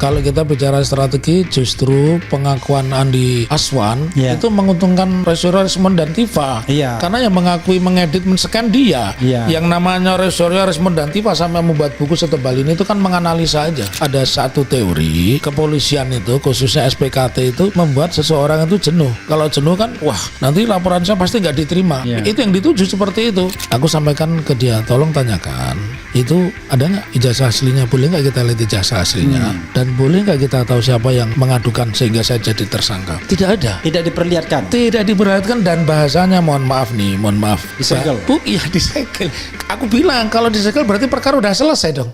Kalau kita bicara strategi, justru pengakuan Andi Aswan itu menguntungkan Resorior Resmond dan Tifa. Karena yang mengakui mengedit men-scan dia. Yang namanya Resorior Resmond dan Tifa sampai membuat buku setebal ini itu kan menganalisa aja. Ada satu teori kepolisian itu khususnya SPKT itu membuat seseorang itu jenuh. Kalau jenuh kan wah nanti laporan saya pasti nggak diterima. Itu yang dituju seperti itu. Aku sampaikan ke dia, tolong tanyakan itu ada nggak ijazah aslinya, boleh nggak kita lihat ijazah aslinya, dan boleh nggak kita tahu siapa yang mengadukan sehingga saya jadi tersangka. Tidak ada, tidak diperlihatkan dan bahasanya mohon maaf disegel. Iya disegel. Aku bilang kalau disegel berarti perkara udah selesai dong.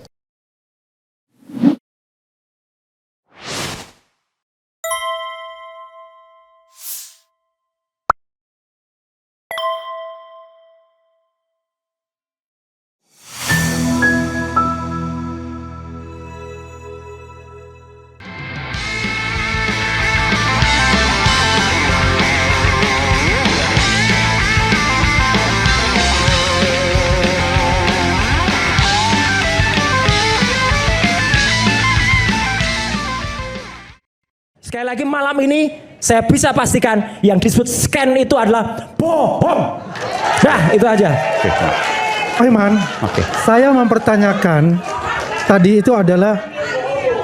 Sekali lagi malam ini saya bisa pastikan yang disebut scan itu adalah bohong. Nah itu aja. Iman, saya mempertanyakan tadi itu adalah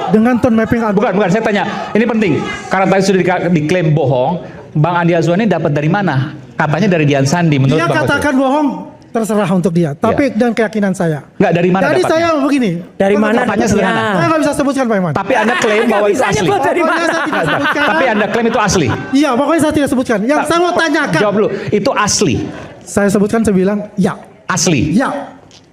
dengan tone mapping. Bukan, saya tanya. Ini penting. Karena tadi sudah diklaim bohong, Bang Andi Aswan ini dapat dari mana? Katanya dari Dian Sandi. Menurut dia Bang katakan bohong, terserah untuk dia. Tapi dan keyakinan saya. Enggak, dari mana Jadi dapatnya? saya begini. Dari mana? Katanya sederhana. Saya nggak bisa sebutkan Pak Iman. Tapi Anda klaim bahwa itu asli. Dari mana? Tapi Anda klaim itu asli. Iya, pokoknya saya tidak sebutkan. Yang saya mau tanyakan. Jawab dulu. Itu asli. Saya sebutkan, saya bilang ya. Asli. Ya.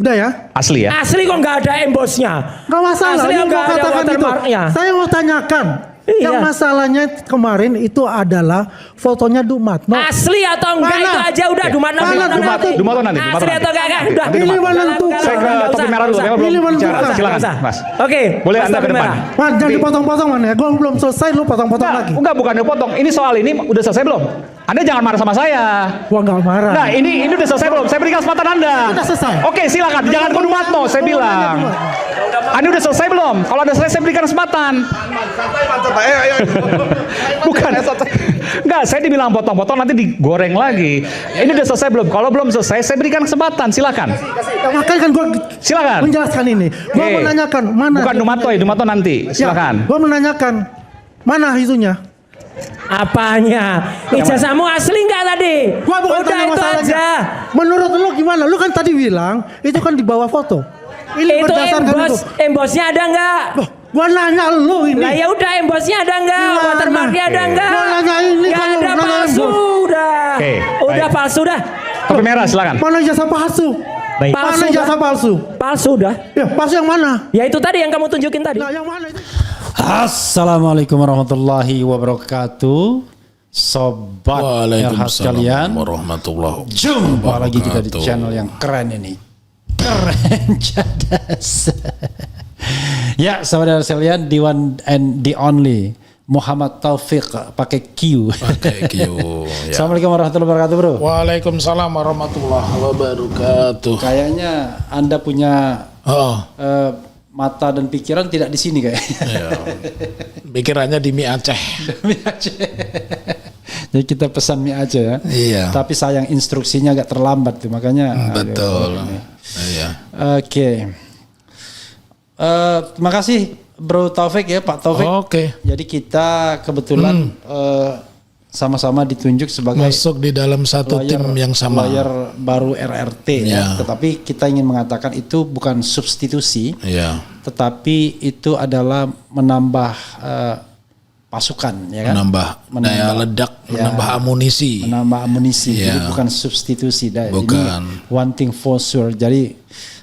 Udah ya? Asli ya? Asli kok nggak ada embosnya? Nggak masalah. Asli Dia nggak mau ada katakan itu. watermarknya. Saya mau tanyakan. Yang masalahnya kemarin itu adalah fotonya Dumatno. Asli atau enggak itu aja udah Dumatno nanti. Asli atau enggak udah. Ini menentukan. Saya ke topi merah dulu. Saya belum bicara. Silakan, Mas. Oke. Boleh Anda ke depan. Man, jangan dipotong-potong man ya. Gue belum selesai, lu potong-potong lagi. Enggak, bukan dipotong. Ini soal ini udah selesai belum? Anda jangan marah sama saya. Gua nggak marah. Nah, ini udah selesai belum? Saya berikan kesempatan Anda. Sudah selesai. Oke, silakan. Jangan ke Dumatno, saya bilang. Anda udah selesai belum? Kalau udah selesai, saya berikan kesempatan. Bukan. Enggak, saya dibilang potong-potong nanti digoreng lagi. Ini udah selesai belum? Kalau belum selesai, saya berikan kesempatan. Silakan. Makanya kan gue Silakan. menjelaskan ini. Gue menanyakan mana. Bukan Dumatno ya, Dumatno nanti. Silakan. Gue menanyakan mana isunya. Apanya? Ijazahmu asli enggak tadi? Gua bukan udah tanya itu masalahnya. aja. Menurut lu gimana? Lu kan tadi bilang itu kan di bawah foto. Ini Itu berdasarkan itu. embosnya ada enggak? Gua nanya lu ini. Lah ya udah embosnya ada enggak? Gimana? Watermarknya ada enggak? Gua nanya ini Enggak kalau ada nanya palsu embos. udah. Oke, Udah baik. palsu dah. Topi merah, silakan. Mana ijazah palsu? Baik. Mana Palsu ijazah dah. palsu? Palsu dah. Ya, palsu yang mana? Ya itu tadi yang kamu tunjukin tadi. Nah, yang mana itu? Assalamualaikum warahmatullahi wabarakatuh. Sobat RH sekalian, warahmatullahi wabarakatuh. jumpa lagi kita di channel yang keren ini. Keren cerdas. Ya, saudara sekalian, the one and the only Muhammad Taufik pakai Q. Pakai Q. Ya. Assalamualaikum warahmatullahi wabarakatuh, Bro. Waalaikumsalam warahmatullahi wabarakatuh. Kayaknya Anda punya Oh, mata dan pikiran tidak di sini kayak. ya. Pikirannya di mie Aceh. Mie Aceh. Jadi kita pesan mie Aceh ya. Iya. Tapi sayang instruksinya agak terlambat tuh, makanya. Betul. Iya. Oke. Terima kasih Bro Taufik ya, Pak Taufik. Oke. Jadi kita kebetulan sama-sama ditunjuk sebagai Masuk di dalam satu tim yang sama. lawyer baru RRT ya. Tetapi kita ingin mengatakan itu bukan substitusi, tetapi itu adalah menambah pasukan ya kan. Menambah daya ledak, menambah amunisi. Menambah amunisi. Jadi bukan substitusi. Bukan. Ini one thing for sure. Jadi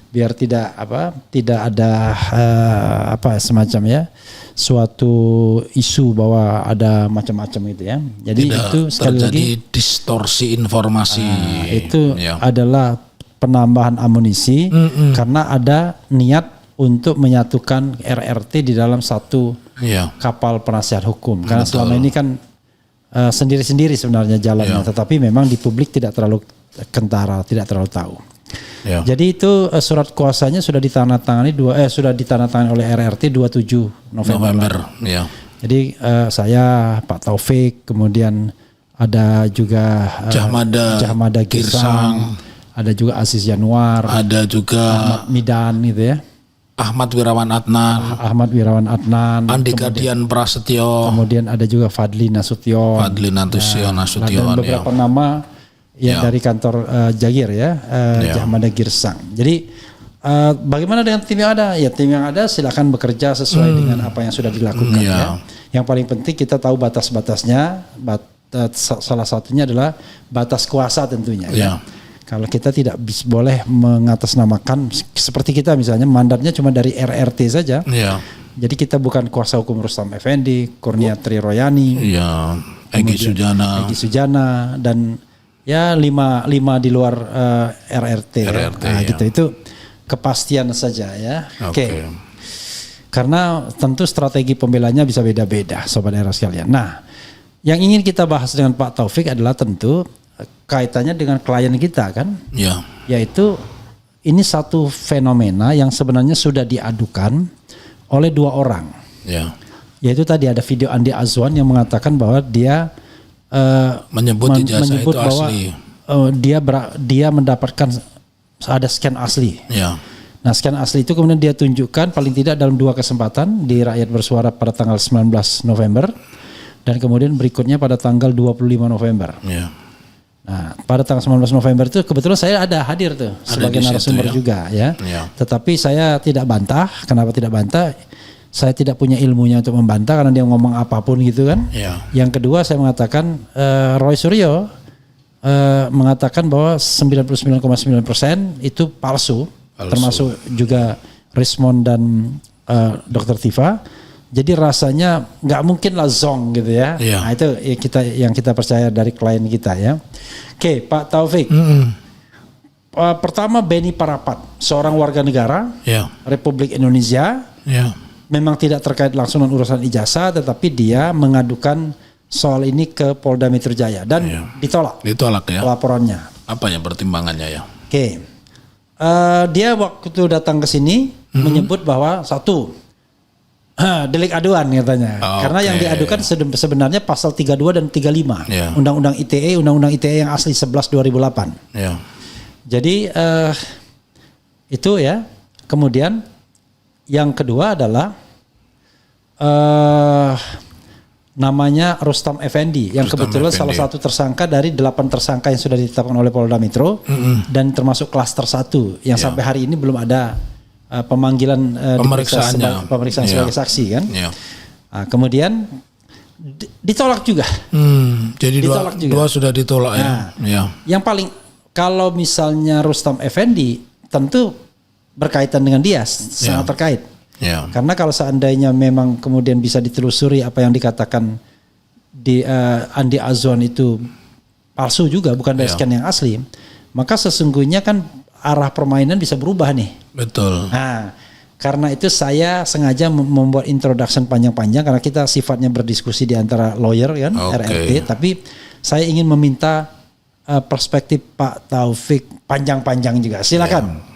biar tidak ada semacam ya suatu isu bahwa ada macam-macam gitu ya. Jadi Tidak itu sekali lagi distorsi informasi. Itu adalah penambahan amunisi karena ada niat untuk menyatukan RRT di dalam satu kapal penasihat hukum. Karena selama ini kan sendiri-sendiri sebenarnya jalannya, tetapi memang di publik tidak terlalu kentara, tidak terlalu tahu. Ya. Jadi itu surat kuasanya sudah ditandatangani oleh RRT 27 November. Ya. Jadi saya, Pak Taufik, kemudian ada juga Jahmada Girsang, ada juga Aziz Januar, ada juga Ahmad Midan gitu ya. Ahmad Wirawan Adnan, Andika Dian Prasetyo, kemudian ada juga Fadli Nasution, dan beberapa nama dari kantor Jagir Jahmada Girsang. Jadi bagaimana dengan tim yang ada? Ya, tim yang ada silakan bekerja sesuai dengan apa yang sudah dilakukan ya. Yang paling penting kita tahu batas-batasnya. Salah satunya adalah batas kuasa tentunya ya. Kalau kita tidak boleh mengatasnamakan seperti kita misalnya mandatnya cuma dari RRT saja. Ya. Jadi kita bukan kuasa hukum Rustam Effendi, Kurnia Triroyani, Egy Sujana dan ya lima di luar RRT. Gitu itu kepastian saja ya. Oke. Karena tentu strategi pembelanya bisa beda-beda, sobat era sekalian. Nah, yang ingin kita bahas dengan Pak Taufik adalah tentu kaitannya dengan klien kita kan, yaitu ini satu fenomena yang sebenarnya sudah diadukan oleh dua orang, yaitu tadi ada video Andi Azwan yang mengatakan bahwa dia menyebut bahwa asli. Dia mendapatkan ada scan asli. Nah, scan asli itu kemudian dia tunjukkan paling tidak dalam 2 kesempatan di Rakyat Bersuara pada tanggal 19 November dan kemudian berikutnya pada tanggal 25 November. Nah, pada tanggal 19 November itu kebetulan saya ada hadir tuh sebagai narasumber juga ya. Tetapi saya tidak bantah. Kenapa tidak bantah? Saya tidak punya ilmunya untuk membantah karena dia ngomong apapun gitu kan. Yang kedua saya mengatakan Roy Suryo mengatakan bahwa 99,9% itu palsu. Termasuk juga Rismond dan Dr. Tifa. Jadi rasanya nggak mungkin lah zong gitu ya. Nah, itu yang kita percaya dari klien kita ya. Oke, Pak Taufik. Pertama Beni Parapat, seorang warga negara Republik Indonesia. Memang tidak terkait langsung dengan urusan ijazah, tetapi dia mengadukan soal ini ke Polda Metro Jaya dan ditolak ya laporannya. Apa yang pertimbangannya ya? Oke. Dia waktu datang ke sini menyebut bahwa satu delik aduan katanya. Karena yang diadukan sebenarnya pasal 32 dan 35 Undang-Undang ITE yang asli 11 2008. Jadi itu ya. Kemudian yang kedua adalah namanya Rustam Effendi yang kebetulan salah satu tersangka dari 8 tersangka yang sudah ditetapkan oleh Polda Metro dan termasuk klaster 1 yang sampai hari ini belum ada pemanggilan pemeriksaan sebagai saksi kan. Nah, kemudian ditolak juga. Jadi dua sudah ditolak ya. Yang paling kalau misalnya Rustam Effendi tentu berkaitan dengan dia sangat terkait. Karena kalau seandainya memang kemudian bisa ditelusuri apa yang dikatakan di Andi Azwan itu palsu juga bukan dari scan yang asli, maka sesungguhnya kan arah permainan bisa berubah nih. Betul. Nah, karena itu saya sengaja membuat introduction panjang-panjang karena kita sifatnya berdiskusi di antara lawyer kan, RRT, tapi saya ingin meminta perspektif Pak Taufik panjang-panjang juga. Silakan.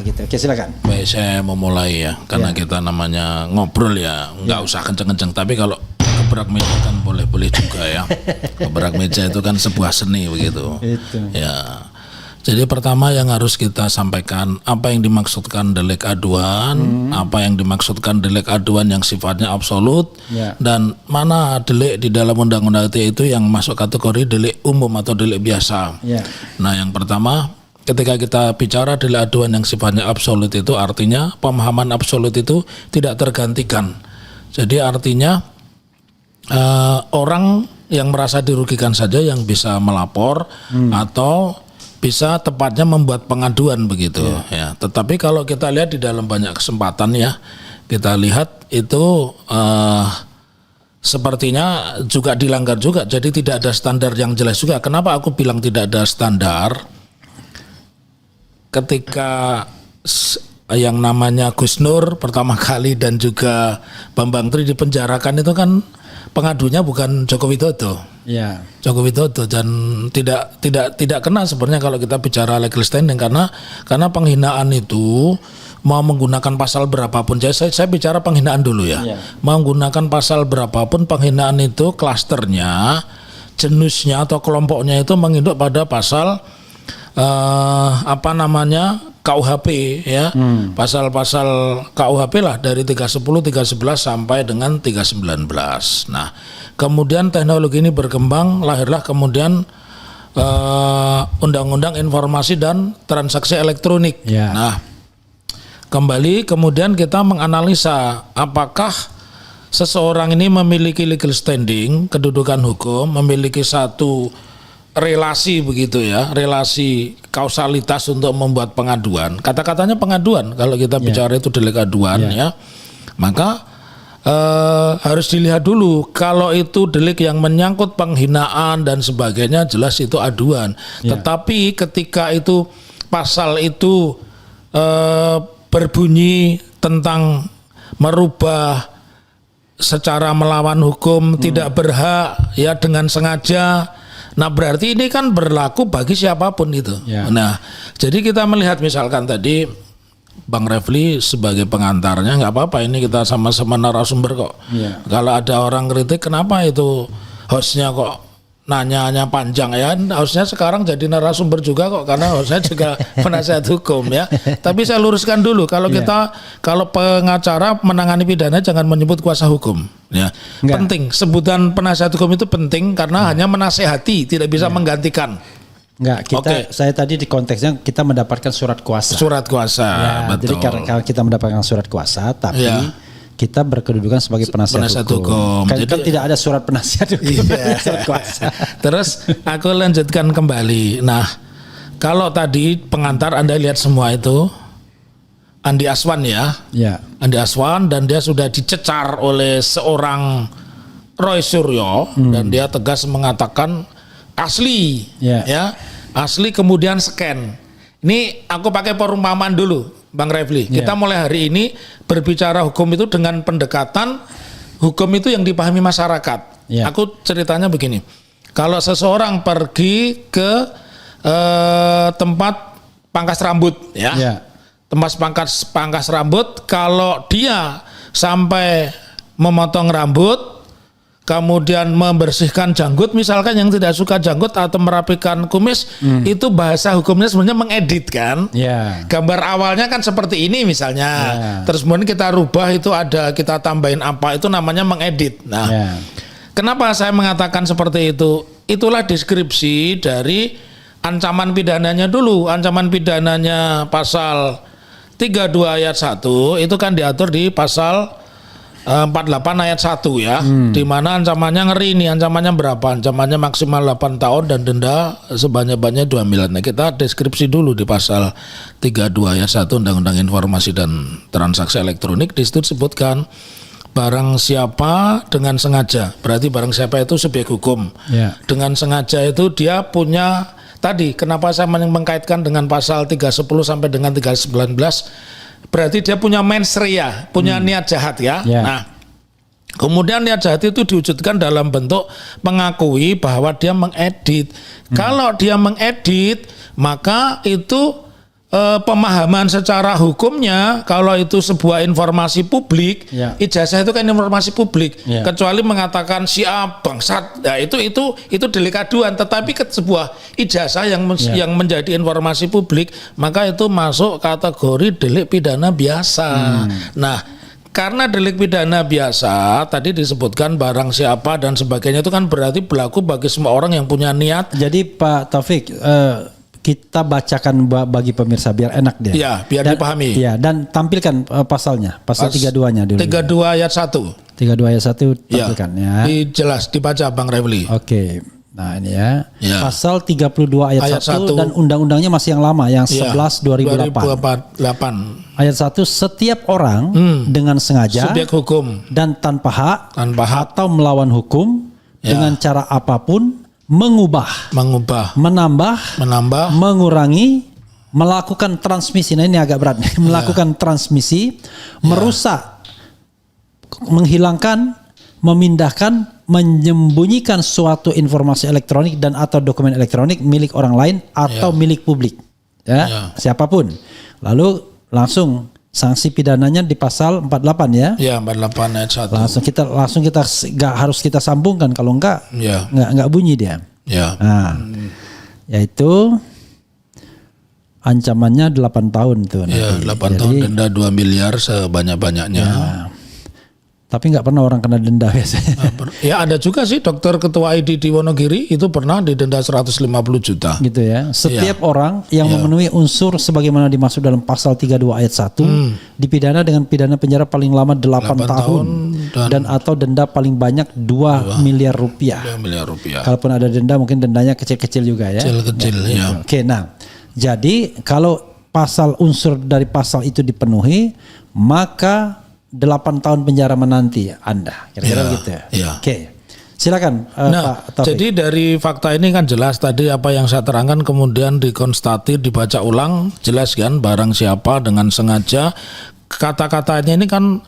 Gitu. Oke, silakan. Baik, saya mau mulai ya, karena kita namanya ngobrol ya, nggak usah kenceng-kenceng. Tapi kalau gebrak meja kan boleh-boleh juga ya. Gebrak meja itu kan sebuah seni begitu. Ya. Jadi pertama yang harus kita sampaikan apa yang dimaksudkan delik aduan, apa yang dimaksudkan delik aduan yang sifatnya absolut, dan mana delik di dalam undang-undang ITE itu yang masuk kategori delik umum atau delik biasa. Nah, yang pertama ketika kita bicara delik aduan yang sifatnya absolut itu artinya pemahaman absolut itu tidak tergantikan. Jadi artinya orang yang merasa dirugikan saja yang bisa melapor atau bisa tepatnya membuat pengaduan begitu ya. Tetapi kalau kita lihat di dalam banyak kesempatan ya, kita lihat itu sepertinya juga dilanggar juga. Jadi tidak ada standar yang jelas juga. Kenapa aku bilang tidak ada standar? Ketika yang namanya Gus Nur pertama kali dan juga Bambang Tri dipenjarakan itu kan pengadunya bukan Joko Widodo. Ya. Joko Widodo, dan tidak kena sebenarnya kalau kita bicara legal standing, karena penghinaan itu mau menggunakan pasal berapapun. Jadi saya bicara penghinaan dulu ya. Mau menggunakan pasal berapapun, penghinaan itu klasternya, jenisnya atau kelompoknya itu menginduk pada pasal KUHP ya. Pasal-pasal KUHP lah dari 310, 311 sampai dengan 319. Nah, kemudian teknologi ini berkembang, lahirlah kemudian Undang-Undang Informasi dan Transaksi Elektronik. Nah, kembali kemudian kita menganalisa apakah seseorang ini memiliki legal standing, kedudukan hukum, memiliki satu relasi begitu ya, relasi kausalitas untuk membuat pengaduan. Kata-katanya pengaduan kalau kita bicara itu delik aduan ya. Maka harus dilihat dulu, kalau itu delik yang menyangkut penghinaan dan sebagainya jelas itu aduan. Tetapi ketika itu pasal itu berbunyi tentang merubah secara melawan hukum, tidak berhak ya dengan sengaja. Nah, berarti ini kan berlaku bagi siapapun itu. Nah, jadi kita melihat misalkan tadi Bang Refli sebagai pengantarnya, nggak apa-apa, ini kita sama-sama narasumber kok. Kalau ada orang kritik, kenapa itu hostnya kok nanya panjang ya, harusnya sekarang jadi narasumber juga kok, karena harusnya juga penasihat hukum ya. Tapi saya luruskan dulu, kalau kalau pengacara menangani pidana jangan menyebut kuasa hukum ya. Penting, sebutan penasihat hukum itu penting karena hanya menasehati, tidak bisa menggantikan. Saya tadi di konteksnya kita mendapatkan surat kuasa. Surat kuasa, betul. Jadi kalau kita mendapatkan surat kuasa, tapi kita berkedudukan sebagai penasihat hukum. Kan tidak ada surat penasihat hukum. Surat kuasa. Terus aku lanjutkan kembali. Nah, kalau tadi pengantar Anda lihat semua itu Andi Aswan ya. Andi Aswan, dan dia sudah dicecar oleh seorang Roy Suryo dan dia tegas mengatakan asli ya. Asli kemudian scan. Ini aku pakai perumpamaan dulu Bang Refli. Kita mulai hari ini berbicara hukum itu dengan pendekatan hukum itu yang dipahami masyarakat. Aku ceritanya begini. Kalau seseorang pergi ke tempat pangkas rambut ya. Tempat pangkas rambut, kalau dia sampai memotong rambut, kemudian membersihkan janggut misalkan, yang tidak suka janggut atau merapikan kumis, itu bahasa hukumnya sebenarnya mengedit kan. Gambar awalnya kan seperti ini misalnya, terus kemudian kita rubah, itu ada kita tambahin apa, itu namanya mengedit. Nah, kenapa saya mengatakan seperti itu? Itulah deskripsi dari ancaman pidananya dulu. Ancaman pidananya pasal 32 ayat 1 itu kan diatur di pasal 48 ayat 1 ya, di mana ancamannya ngeri nih. Ancamannya berapa? Ancamannya maksimal 8 tahun dan denda sebanyak-banyaknya 2 miliar. Nah, kita deskripsi dulu di pasal 32 ayat 1 Undang-Undang Informasi dan Transaksi Elektronik. Di situ disebutkan barang siapa dengan sengaja, berarti barang siapa itu subjek hukum. Dengan sengaja itu dia punya, tadi kenapa saya mengkaitkan dengan pasal 310 sampai dengan 319, berarti dia punya mens rea, punya niat jahat ya. Nah, kemudian niat jahat itu diwujudkan dalam bentuk mengakui bahwa dia mengedit. Kalau dia mengedit, maka itu pemahaman secara hukumnya, kalau itu sebuah informasi publik, ijazah itu kan informasi publik, kecuali mengatakan si A bangsat, nah itu delik aduan. Tetapi sebuah ijazah yang menjadi informasi publik, maka itu masuk kategori delik pidana biasa. Nah, karena delik pidana biasa tadi disebutkan barang siapa dan sebagainya, itu kan berarti berlaku bagi semua orang yang punya niat. Jadi Pak Taufik, kita bacakan bagi pemirsa biar enak dia. Ya, biar dipahami. Ya, dan tampilkan pasalnya, pasal 32-nya dulu. 32 ayat 1. 32 ayat 1 tampilkan ya. Jelas dibaca Bang Refli. Oke. Nah, ini ya. Pasal 32 ayat 1 dan undang-undangnya masih yang lama, yang 11 2008. Ayat 1, setiap orang dengan sengaja subjek hukum dan tanpa hak atau melawan hukum dengan cara apapun mengubah, menambah, mengurangi, melakukan transmisi. Nah, ini agak berat. Melakukan transmisi, merusak, menghilangkan, memindahkan, menyembunyikan suatu informasi elektronik dan atau dokumen elektronik milik orang lain atau milik publik, siapapun. Lalu langsung sanksi pidananya di pasal 48 ya. Ya, 48 ayat 1. Langsung kita nggak harus kita sambungkan, kalau enggak nggak bunyi dia. Ya. Nah, yaitu ancamannya 8 tahun tuh. Ya, 8 tahun denda 2 miliar sebanyak-banyaknya. Tapi nggak pernah orang kena denda biasanya. Ya ada juga sih dokter ketua ID di Wonogiri itu pernah didenda 150 juta. Gitu ya. Setiap orang yang memenuhi unsur sebagaimana dimaksud dalam pasal 32 ayat 1 dipidana dengan pidana penjara paling lama 8 tahun dan atau denda paling banyak 2 miliar rupiah. 2 miliar rupiah. Kalaupun ada denda mungkin dendanya kecil-kecil juga ya. Kecil-kecil ya. Oke, nah. Jadi kalau pasal unsur dari pasal itu dipenuhi, maka 8 tahun penjara menanti Anda, kira-kira gitu ya. Oke, silakan Pak Taufik. Jadi dari fakta ini kan jelas tadi apa yang saya terangkan kemudian dikonstatir, dibaca ulang, jelas kan barang siapa dengan sengaja. Kata-katanya ini kan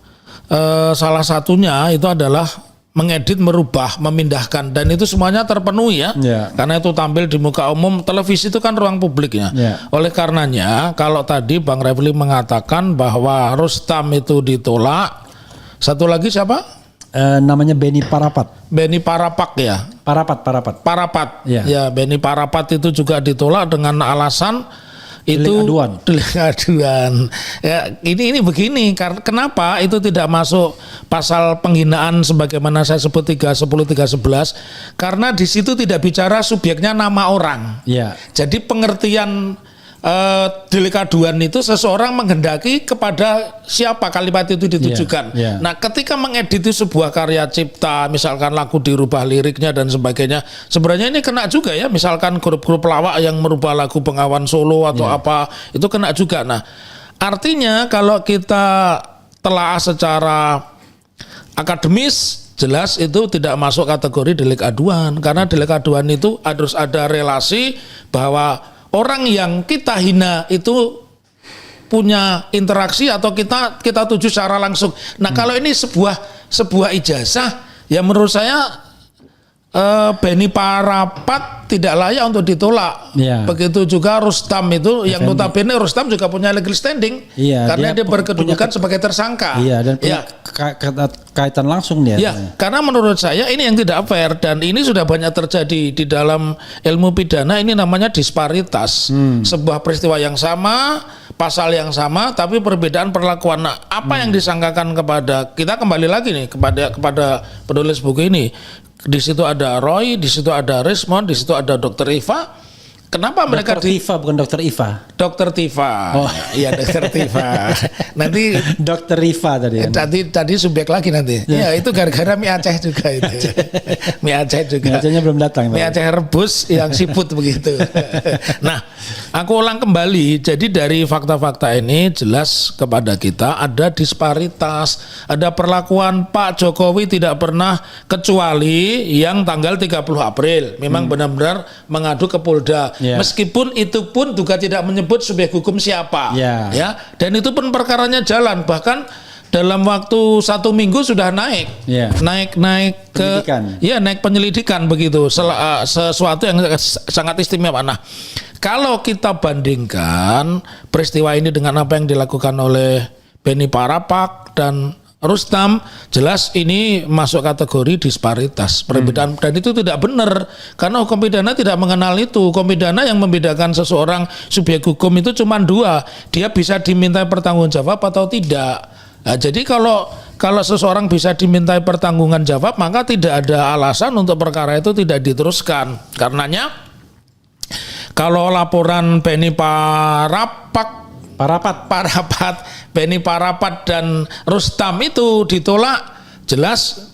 salah satunya itu adalah mengedit, merubah, memindahkan, dan itu semuanya terpenuhi ya. Karena itu tampil di muka umum, televisi itu kan ruang publiknya. Oleh karenanya kalau tadi Bang Refli mengatakan bahwa Rustam itu ditolak, satu lagi siapa? Namanya Beni Parapat. Beni Parapak ya. Parapat. Ya, Beni Parapat itu juga ditolak dengan alasan itu delik aduan. Ya, ini begini, kenapa itu tidak masuk pasal penghinaan sebagaimana saya sebut 310 311? Karena di situ tidak bicara subjeknya nama orang. Jadi pengertian delik aduan itu seseorang menghendaki kepada siapa kalimat itu ditujukan. Nah, ketika mengedit sebuah karya cipta, misalkan lagu dirubah liriknya dan sebagainya, sebenarnya ini kena juga ya. Misalkan grup-grup pelawak yang merubah lagu Bengawan Solo atau apa, itu kena juga. Nah, artinya kalau kita telaah secara akademis, jelas itu tidak masuk kategori delik aduan, karena delik aduan itu harus ada relasi bahwa orang yang kita hina itu punya interaksi atau kita tuju secara langsung. Nah, kalau ini sebuah ijazah, ya menurut saya Beni Parapat tidak layak untuk ditolak. Begitu juga Rustam itu, yang notabene Rustam juga punya legal standing karena dia berkedudukan sebagai tersangka. Dan punya kaitan langsung dia. Karena menurut saya ini yang tidak fair, dan ini sudah banyak terjadi di dalam ilmu pidana. Ini namanya disparitas. Sebuah peristiwa yang sama, pasal yang sama, tapi perbedaan perlakuan. Nah, apa yang disangkakan kepada kita, kembali lagi nih kepada penulis buku ini. Di situ ada Roy, di situ ada Rismond, di situ ada Dr. Iva. Kenapa mereka Tifa bukan Dr. Iva? Dr. Tifa. Oh iya, Dr. Tifa. Nanti Dr. Iva tadi. Tadi subjek lagi nanti. Ya itu gara-gara mie Aceh juga itu. Mie Aceh juga. Mie Acehnya belum datang. Mie Aceh rebus yang siput begitu. Nah, aku ulang kembali. Jadi dari fakta-fakta ini jelas kepada kita ada disparitas, ada perlakuan Pak Jokowi tidak pernah kecuali yang tanggal 30 April. Memang benar-benar mengadu ke Polda. Meskipun itu pun juga tidak menyebut subjek hukum siapa, ya, dan itu pun perkaranya jalan, bahkan dalam waktu 1 minggu sudah naik ke naik penyelidikan begitu, sesuatu yang sangat istimewa. Nah, kalau kita bandingkan peristiwa ini dengan apa yang dilakukan oleh Beni Parapak dan Rustam, jelas ini masuk kategori disparitas perbedaan, dan itu tidak benar karena hukum pidana tidak mengenal itu. Hukum pidana yang membedakan seseorang subjek hukum itu cuma 2, dia bisa dimintai pertanggungjawab atau tidak. Nah, jadi kalau seseorang bisa dimintai pertanggungjawaban jawab, maka tidak ada alasan untuk perkara itu tidak diteruskan. Karenanya kalau laporan Beni Parapat, Beni Parapat dan Rustam itu ditolak, jelas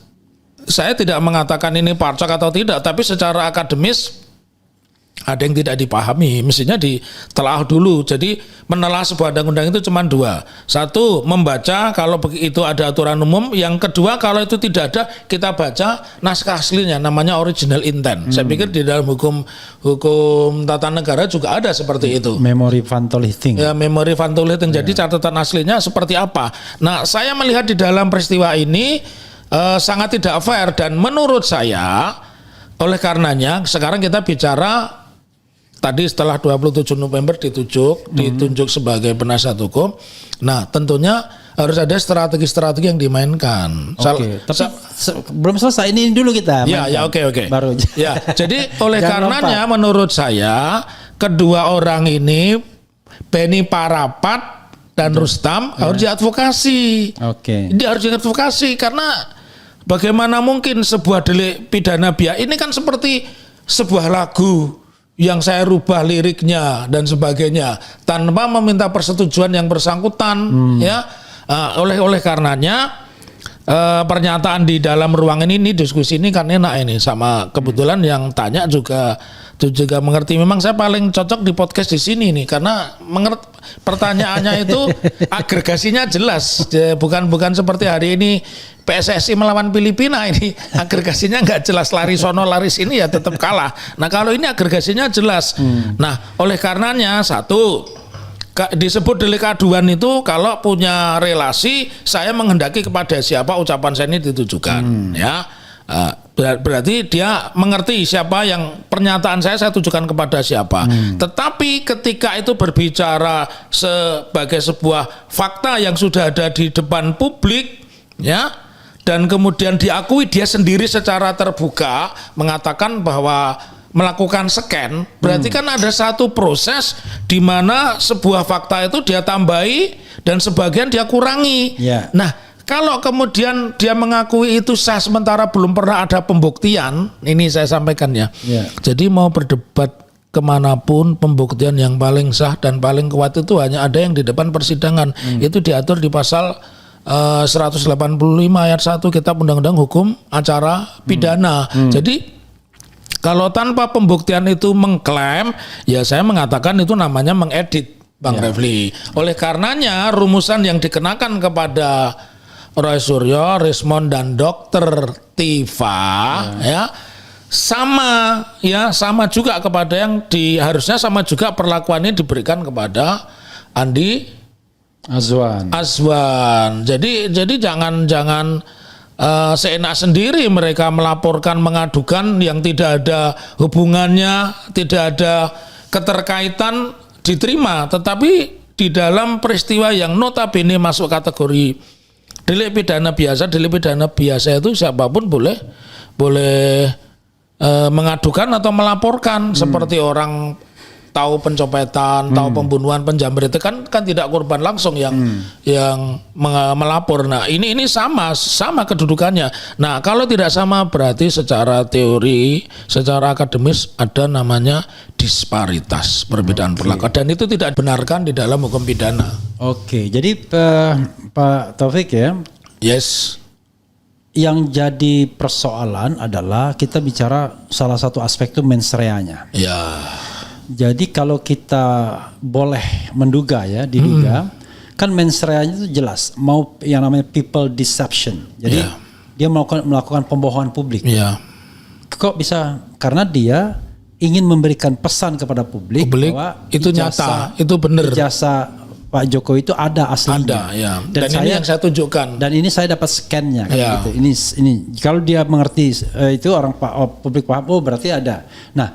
saya tidak mengatakan ini parcak atau tidak, tapi secara akademis ada yang tidak dipahami, mestinya ditelaah dulu. Jadi menelaah sebuah undang-undang itu cuma 2. Satu, membaca kalau itu ada aturan umum. Yang kedua, kalau itu tidak ada, kita baca naskah aslinya, namanya original intent. Saya pikir di dalam hukum tata negara juga ada seperti itu. Memory Vantolisting. Ya, memory Vantolisting. Jadi catatan aslinya seperti apa. Nah, saya melihat di dalam peristiwa ini sangat tidak fair, dan menurut saya oleh karenanya sekarang kita bicara tadi setelah 27 November ditunjuk sebagai penasihat hukum. Nah, tentunya harus ada strategi-strategi yang dimainkan. Oke, tapi belum selesai ini dulu kita. Ya, oke. Baru. Ya, jadi oleh karenanya menurut saya kedua orang ini, Beni Parapat dan Rustam, harus diadvokasi. Oke. Dia harus diadvokasi karena bagaimana mungkin sebuah delik pidana biaya ini kan seperti sebuah lagu yang saya rubah liriknya dan sebagainya tanpa meminta persetujuan yang bersangkutan, ya. Oleh karenanya pernyataan di dalam ruangan ini, diskusi ini kan enak ini, sama kebetulan yang tanya juga mengerti. Memang saya paling cocok di podcast di sini nih karena pertanyaannya itu agregasinya jelas, bukan seperti hari ini PSSI melawan Filipina, ini agregasinya nggak jelas, lari sono lari sini ya tetap kalah. Nah kalau ini agregasinya jelas. Nah oleh karenanya satu, disebut delik aduan itu kalau punya relasi saya menghendaki kepada siapa ucapan saya ini ditujukan, ya. Berarti dia mengerti siapa yang pernyataan saya tujukan kepada siapa. Tetapi ketika itu berbicara sebagai sebuah fakta yang sudah ada di depan publik, ya, dan kemudian diakui dia sendiri secara terbuka mengatakan bahwa melakukan scan, berarti kan ada satu proses di mana sebuah fakta itu dia tambahi dan sebagian dia kurangi. Nah, kalau kemudian dia mengakui itu sah sementara belum pernah ada pembuktian, ini saya sampaikan ya. Jadi mau berdebat kemanapun, pembuktian yang paling sah dan paling kuat itu hanya ada yang di depan persidangan. Itu diatur di pasal 185 ayat 1 Kitab Undang-Undang Hukum Acara Pidana. Jadi kalau tanpa pembuktian itu mengklaim, ya saya mengatakan itu namanya mengedit, Bang Refli. Oleh karenanya rumusan yang dikenakan kepada Roy Suryo, Rismond dan Dr. Tifa, ya sama juga kepada yang harusnya sama juga perlakuannya diberikan kepada Andi Azwan. Jadi jangan seenak sendiri mereka melaporkan, mengadukan yang tidak ada hubungannya, tidak ada keterkaitan diterima. Tetapi di dalam peristiwa yang notabene masuk kategori delik pidana biasa itu siapapun boleh mengadukan atau melaporkan, seperti orang tahu pencopetan, tahu pembunuhan, penjamret itu kan tidak korban langsung yang melapor. Nah, ini sama kedudukannya. Nah, kalau tidak sama berarti secara teori, secara akademis ada namanya disparitas, perbedaan perlakuan, dan itu tidak benarkan di dalam hukum pidana. Oke, jadi Pak Taufik ya. Yes. Yang jadi persoalan adalah kita bicara salah satu aspek itu mens reanya. Ya. Jadi kalau kita boleh menduga ya, diduga, kan mens reanya itu jelas, mau yang namanya people deception. Jadi dia melakukan pembohongan publik. Kok bisa? Karena dia ingin memberikan pesan kepada publik bahwa itu nyata, itu benar. Ijazah Pak Jokowi itu ada aslinya. Ada, ya. Dan ini yang saya tunjukkan. Dan ini saya dapat scan-nya kan gitu. Ini kalau dia mengerti itu orang publik paham, oh berarti ada. Nah,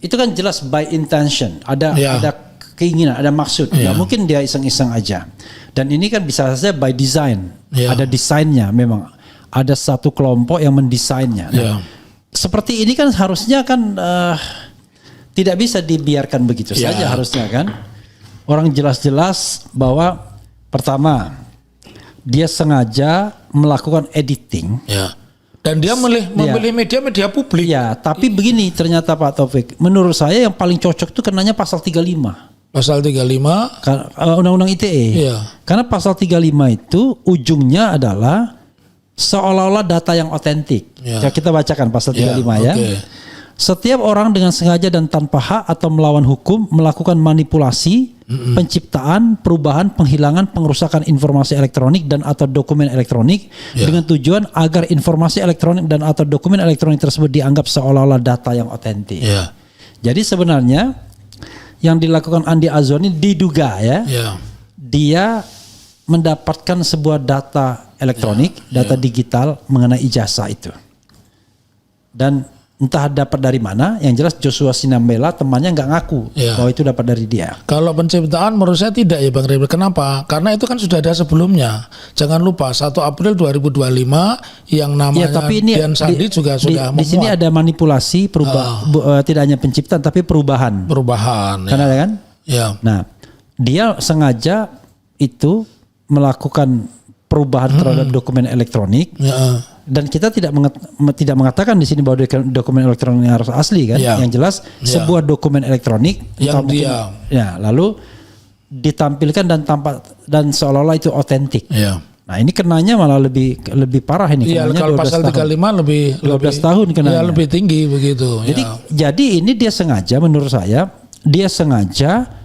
itu kan jelas by intention, ada keinginan, ada maksud. Nggak mungkin dia iseng-iseng aja. Dan ini kan bisa saja by design, ada desainnya memang. Ada satu kelompok yang mendesainnya. Nah, seperti ini kan harusnya kan tidak bisa dibiarkan begitu saja harusnya kan. Orang jelas-jelas bahwa pertama dia sengaja melakukan editing. Dan dia memilih media publik. Ya, tapi begini ternyata Pak Taufik, menurut saya yang paling cocok itu kenanya pasal 35. Pasal 35 Undang-Undang ITE. Karena pasal 35 itu ujungnya adalah seolah-olah data yang otentik. Ya, kita bacakan pasal 35 ya. Setiap orang dengan sengaja dan tanpa hak atau melawan hukum melakukan manipulasi, penciptaan, perubahan, penghilangan, pengerusakan informasi elektronik dan atau dokumen elektronik dengan tujuan agar informasi elektronik dan atau dokumen elektronik tersebut dianggap seolah-olah data yang otentik. Jadi sebenarnya yang dilakukan Andi Azwan ini diduga dia mendapatkan sebuah data elektronik, data digital mengenai ijazah itu. Dan entah dapat dari mana, yang jelas Joshua Sinambela temannya nggak ngaku bahwa itu dapat dari dia. Kalau penciptaan menurut saya tidak ya Bang Rebel. Kenapa? Karena itu kan sudah ada sebelumnya. Jangan lupa 1 April 2025 yang namanya tapi ini Dian Sandi juga sudah di sini ada manipulasi tidak hanya penciptaan tapi perubahan. Karena kan? Ya. Nah, dia sengaja itu melakukan perubahan terhadap dokumen elektronik. Dan kita tidak mengatakan di sini bahwa dokumen elektronik harus asli kan. Yang jelas sebuah dokumen elektronik yang lalu ditampilkan dan seolah-olah itu otentik. Nah, ini kenanya malah lebih parah ini. Iya, kalau pasal 35 lebih 12 tahun kenanya. Ya, lebih tinggi begitu. Jadi ini dia sengaja, menurut saya dia sengaja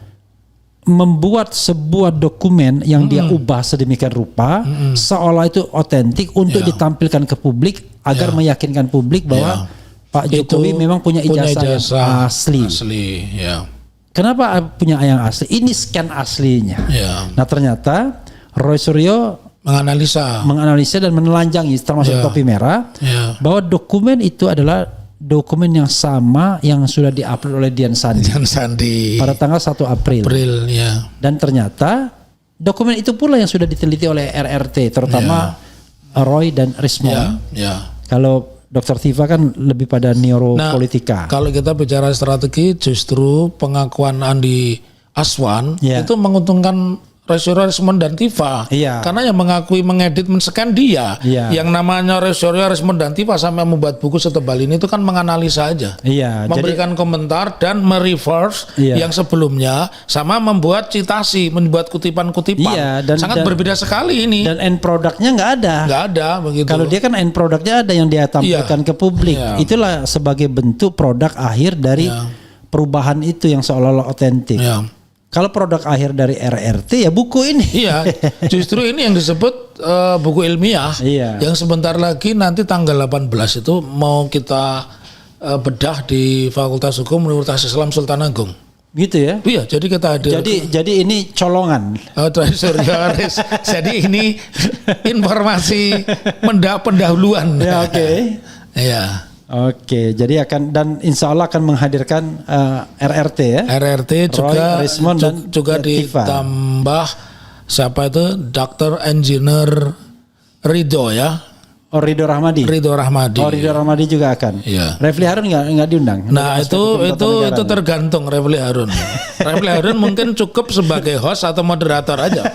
membuat sebuah dokumen yang dia ubah sedemikian rupa seolah itu otentik untuk ditampilkan ke publik agar meyakinkan publik bahwa Pak Jokowi memang punya ijazah asli. Kenapa punya yang asli? Ini scan aslinya. Nah, ternyata Roy Suryo menganalisa dan menelanjangi termasuk topi merah bahwa dokumen itu adalah dokumen yang sama yang sudah diupload oleh Dian Sandi pada tanggal 1 April. Dan ternyata dokumen itu pula yang sudah diteliti oleh RRT, terutama Roy dan Rismond. Kalau Dr. Tiva kan lebih pada neuropolitika. Nah, kalau kita bicara strategi, justru pengakuan Andi Aswan itu menguntungkan Roy Rismond dan Tiva. Karena yang mengakui mengedit men-scan dia. Yang namanya Roy Rismond dan Tiva sampai membuat buku setebal ini itu kan menganalisa aja. Memberikan komentar dan mereverse yang sebelumnya sama membuat citasi, membuat kutipan-kutipan. Sangat berbeda sekali ini. Dan end produknya nggak ada begitu. Kalau dia kan end produknya ada yang dia tampilkan ke publik. Itulah sebagai bentuk produk akhir dari perubahan itu yang seolah-olah otentik. Kalau produk akhir dari RRT ya buku ini. Justru ini yang disebut buku ilmiah. Yang sebentar lagi nanti tanggal 18 itu mau kita bedah di Fakultas Hukum Universitas Islam Sultan Agung. Gitu ya? Iya, jadi kita hadir. Jadi ini colongan. Jadi ini informasi pendahuluan. Oke, jadi dan insya Allah akan menghadirkan RRT ya. RRT juga, Roy, Rismond, dan juga ditambah siapa itu Dr. Engineer Ridho ya. Ridho Rahmadi. Ridho Rahmadi juga akan. Refli Harun nggak diundang. Nah itu tergantung Refli Harun. Refli Harun mungkin cukup sebagai host atau moderator aja.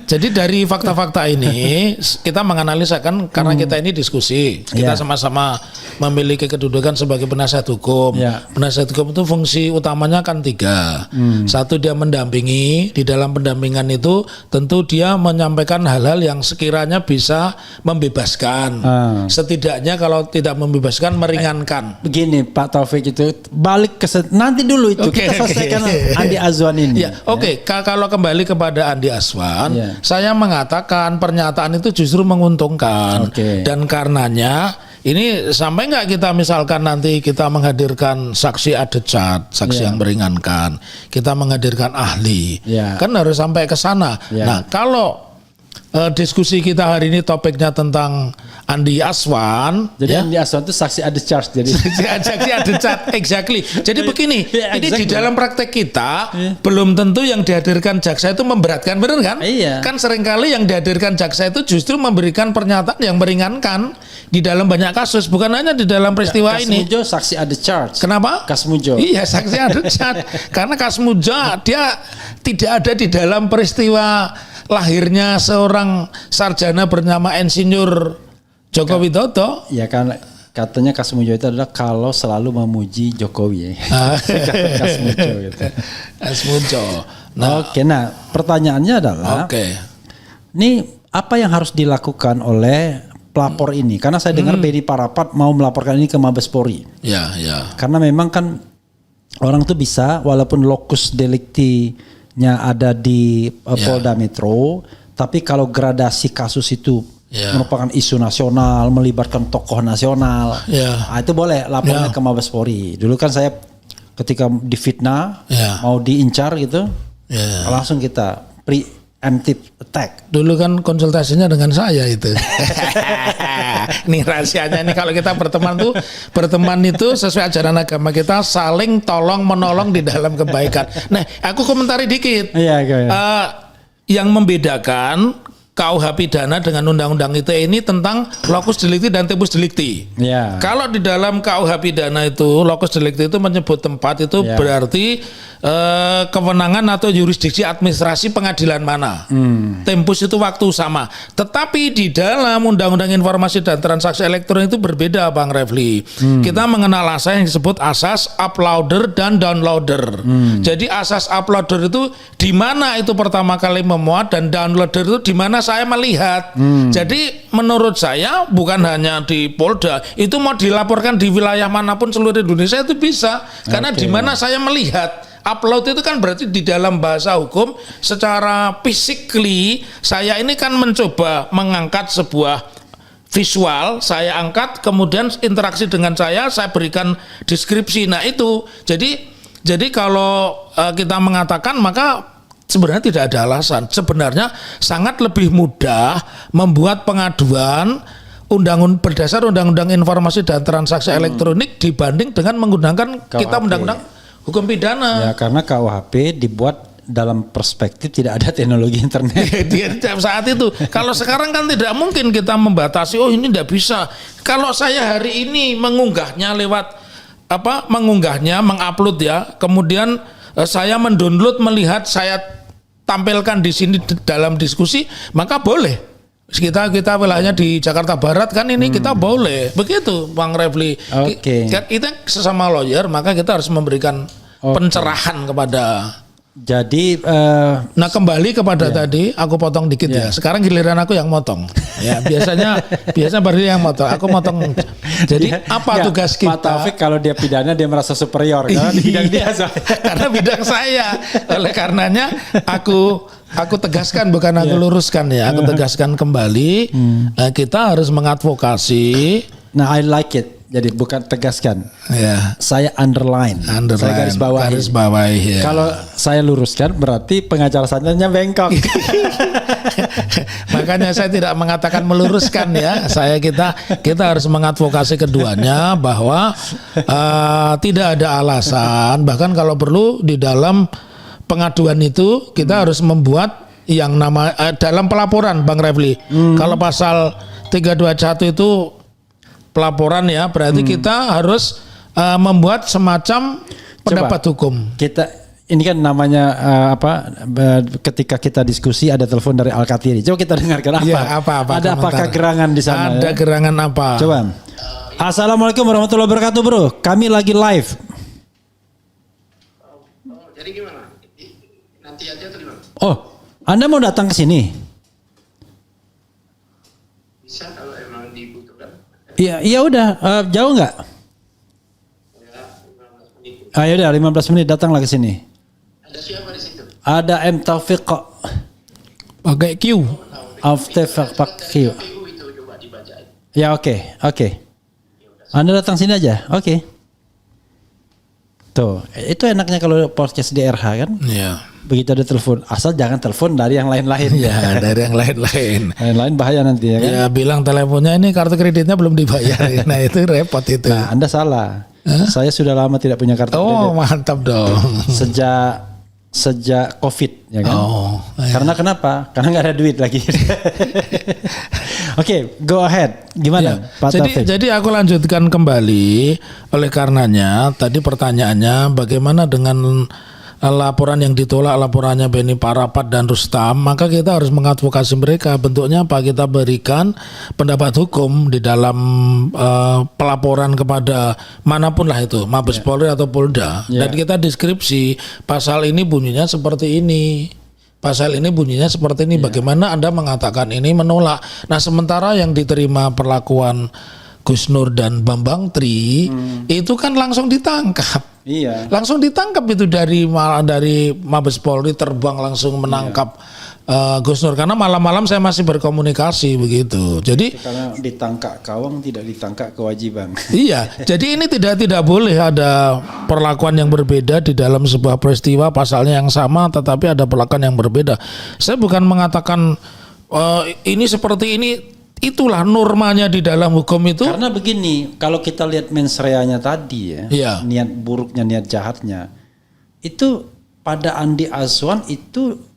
Jadi dari fakta-fakta ini kita menganalisakan karena kita ini diskusi, kita sama-sama memiliki kedudukan sebagai penasihat hukum. Penasihat hukum itu fungsi utamanya kan 3. Satu, dia mendampingi. Di dalam pendampingan itu tentu dia menyampaikan hal-hal yang sekiranya bisa membebaskan. Setidaknya kalau tidak membebaskan meringankan. Begini Pak Taufik, itu balik ke nanti dulu itu kita selesaikan Andi Azwan ini. Kalau kembali kepada Andi Aswan, saya mengatakan pernyataan itu justru menguntungkan. Dan karenanya ini sampai nggak kita misalkan nanti kita menghadirkan saksi adecat, saksi yang meringankan, kita menghadirkan ahli, kan harus sampai ke sana. Nah, kalau diskusi kita hari ini topiknya tentang Andi Aswan. Jadi Andi Aswan itu saksi ada charge. Jadi saksi ada charge, exactly. Jadi begini, ini di dalam praktek kita belum tentu yang dihadirkan jaksa itu memberatkan, benar kan? Kan seringkali yang dihadirkan jaksa itu justru memberikan pernyataan yang meringankan di dalam banyak kasus, bukan hanya di dalam peristiwa ini. Kasmujo saksi ada charge. Kenapa? Kasmujo. Iya, saksi ada charge. Karena Kasmujo dia tidak ada di dalam peristiwa lahirnya seorang sarjana bernama Insinyur Joko Widodo. Ya kan katanya Kasmujo itu adalah kalau selalu memuji Jokowi. Kasmujo gitu. Kasmujo. Nah, pertanyaannya adalah ini apa yang harus dilakukan oleh pelapor ini? Karena saya dengar Bedi Parapat mau melaporkan ini ke Mabes Polri. Karena memang kan orang tuh bisa walaupun lokus deliktinya ada di Polda Metro, tapi kalau gradasi kasus itu merupakan isu nasional, melibatkan tokoh nasional, itu boleh lapornya ke Mabes Polri. Dulu kan saya ketika difitnah, mau diincar gitu, Langsung kita preemptive attack. Dulu kan konsultasinya dengan saya itu. Nih rahasianya nih, kalau kita berteman itu sesuai ajaran agama kita saling tolong menolong di dalam kebaikan. Nah, aku komentari dikit. Yang membedakan KUH pidana dengan undang-undang ITE ini tentang locus delicti dan tempus delicti. Kalau di dalam KUH pidana itu locus delicti itu menyebut tempat, itu berarti kewenangan atau yurisdiksi administrasi pengadilan mana. Tempus itu waktu sama. Tetapi di dalam Undang-Undang Informasi dan Transaksi Elektronik itu berbeda, Bang Refli. Kita mengenal asas yang disebut asas uploader dan downloader. Jadi asas uploader itu di mana itu pertama kali memuat, dan downloader itu di mana saya melihat. Jadi menurut saya bukan hanya di Polda, itu mau dilaporkan di wilayah manapun seluruh Indonesia itu bisa. Karena di mana saya melihat. Upload itu kan berarti di dalam bahasa hukum secara physically saya ini kan mencoba mengangkat sebuah visual, saya angkat, kemudian interaksi dengan saya berikan deskripsi. Nah itu, jadi kalau kita mengatakan, maka sebenarnya tidak ada alasan. Sebenarnya sangat lebih mudah membuat pengaduan berdasar Undang-Undang Informasi dan Transaksi Elektronik dibanding dengan menggunakan kita Undang-Undang Hukum Pidana. Ya, karena KUHP dibuat dalam perspektif tidak ada teknologi internet. Saat itu, kalau sekarang kan tidak mungkin kita membatasi. Oh ini tidak bisa. Kalau saya hari ini mengunggahnya lewat mengupload ya, kemudian saya mendownload, melihat, saya tampilkan di sini dalam diskusi, maka boleh. Kita wilayahnya di Jakarta Barat kan ini kita boleh begitu, Bang Refli. Kita sesama lawyer, maka kita harus memberikan pencerahan kepada. Jadi nah kembali kepada tadi, aku potong dikit ya. Sekarang giliran aku yang motong. Ya biasanya baru yang motong. Aku motong. Jadi apa tugas kita? Pak Taufik kalau dia pidana dia merasa superior karena bidang dia. Karena bidang saya. Oleh karenanya aku tegaskan, bukan aku luruskan ya. Aku tegaskan kembali. Kita harus mengadvokasi. Nah, I like it. Jadi bukan tegaskan. Ya. Saya underline. Saya garis bawahi. Ya. Kalau saya luruskan berarti pengacara sananya bengkok. Makanya saya tidak mengatakan meluruskan ya. Kita harus mengadvokasi keduanya bahwa tidak ada alasan, bahkan kalau perlu di dalam pengaduan itu kita harus membuat yang dalam pelaporan, Bang Refli. Kalau pasal 321 itu pelaporan ya, berarti kita harus membuat semacam pendapat hukum. Ini kan namanya ketika kita diskusi ada telepon dari Al-Katiri. Coba kita dengarkan ada apakah gerangan di sana? Ada gerangan apa? Coba. Assalamualaikum warahmatullahi wabarakatuh, Bro. Kami lagi live. Jadi gimana? Nanti aja atau gimana? Oh, Anda mau datang ke sini? Bisa kalau emang dibutuhkan. Iya udah. Jauh nggak? Ya, 15 menit. Udah 15 menit datanglah ke sini. Ada siapa di situ? Ada M Taufik kok. Pakai Q. Pakai Q. Ya oke. Anda datang sini aja. Oke. Tuh, itu enaknya kalau podcast di RH kan? Iya. Begitu ada telepon, asal jangan telepon dari yang lain-lain. Ya, dari yang lain-lain. Lain-lain bahaya nanti ya kan? Ya, bilang teleponnya ini kartu kreditnya belum dibayar. Nah, itu repot itu. Nah, Anda salah. Saya sudah lama tidak punya kartu kredit. Oh, mantap dong. Sejak COVID ya kan? Iya. Karena kenapa? Karena nggak ada duit lagi. Oke, go ahead. Gimana, Pak Taufik? Jadi aku lanjutkan kembali. Oleh karenanya, tadi pertanyaannya bagaimana dengan laporan yang ditolak, laporannya Beni Parapat dan Rustam, maka kita harus mengadvokasi mereka. Bentuknya apa? Kita berikan pendapat hukum di dalam pelaporan kepada manapun lah itu, Mabes Polri atau Polda. Dan kita deskripsi pasal ini bunyinya seperti ini. Pasal ini bunyinya seperti ini. Bagaimana Anda mengatakan ini menolak? Nah, sementara yang diterima perlakuan Gus Nur dan Bambang Tri itu kan langsung ditangkap. Langsung ditangkap itu dari Mabes Polri, terbang langsung menangkap Gus Nur, karena malam-malam saya masih berkomunikasi begitu. Jadi karena ditangkap kawang tidak ditangkap kewajiban. iya, jadi ini tidak boleh ada perlakuan yang berbeda di dalam sebuah peristiwa, pasalnya yang sama tetapi ada perlakuan yang berbeda. Saya bukan mengatakan ini seperti ini, itulah normanya di dalam hukum itu. Karena begini, kalau kita lihat mens reanya tadi ya, Iya. niat buruknya, niat jahatnya, itu pada Andi Azwan itu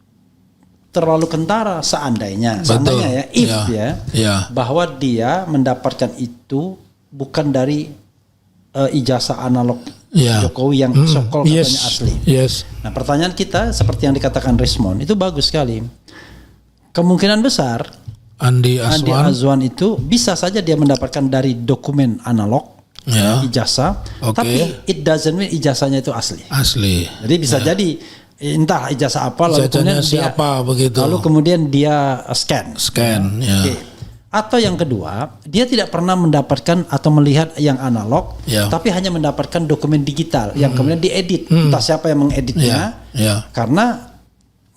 terlalu kentara seandainya ya, if Ya. bahwa dia mendapatkan itu bukan dari ijazah analog Jokowi yang sokol katanya asli. Yes. Nah, pertanyaan kita seperti yang dikatakan Rismond itu bagus sekali. Kemungkinan besar Andi Azwan itu bisa saja dia mendapatkan dari dokumen analog ijazah, tapi it doesn't mean ijazahnya itu asli. Jadi bisa jadi entah ijazah apa lalu kemudian siapa begitu. Lalu kemudian dia scan. Ya. Okay. Atau yang kedua, dia tidak pernah mendapatkan atau melihat yang analog, tapi hanya mendapatkan dokumen digital yang kemudian diedit. Entah siapa yang mengeditnya. Karena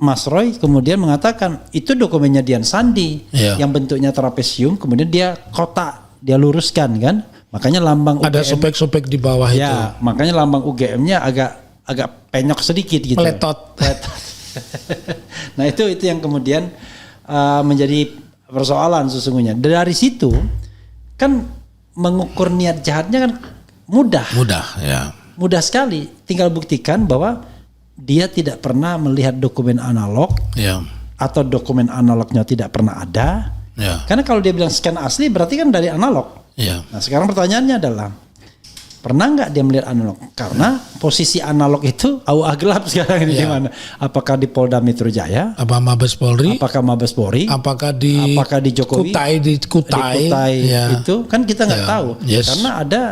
Mas Roy kemudian mengatakan itu dokumennya Dian Sandi yang bentuknya trapesium, kemudian dia kotak, dia luruskan kan. Makanya lambang UGM ada sobek-sobek di bawah itu. Makanya lambang UGM-nya agak penyok sedikit gitu. Peletot. Nah, itu yang kemudian menjadi persoalan sesungguhnya. Dari situ kan mengukur niat jahatnya kan mudah. Mudah sekali. Tinggal buktikan bahwa dia tidak pernah melihat dokumen analog atau dokumen analognya tidak pernah ada. Karena kalau dia bilang scan asli berarti kan dari analog. Nah, sekarang pertanyaannya adalah pernah nggak dia melihat analog? Karena posisi analog itu gelap sekarang ini di mana? Apakah di Polda Metro Jaya? Apa Mabes Polri? Apakah Mabes Polri? Apakah di Jokowi? Di Kutai itu kan kita nggak tahu. Karena ada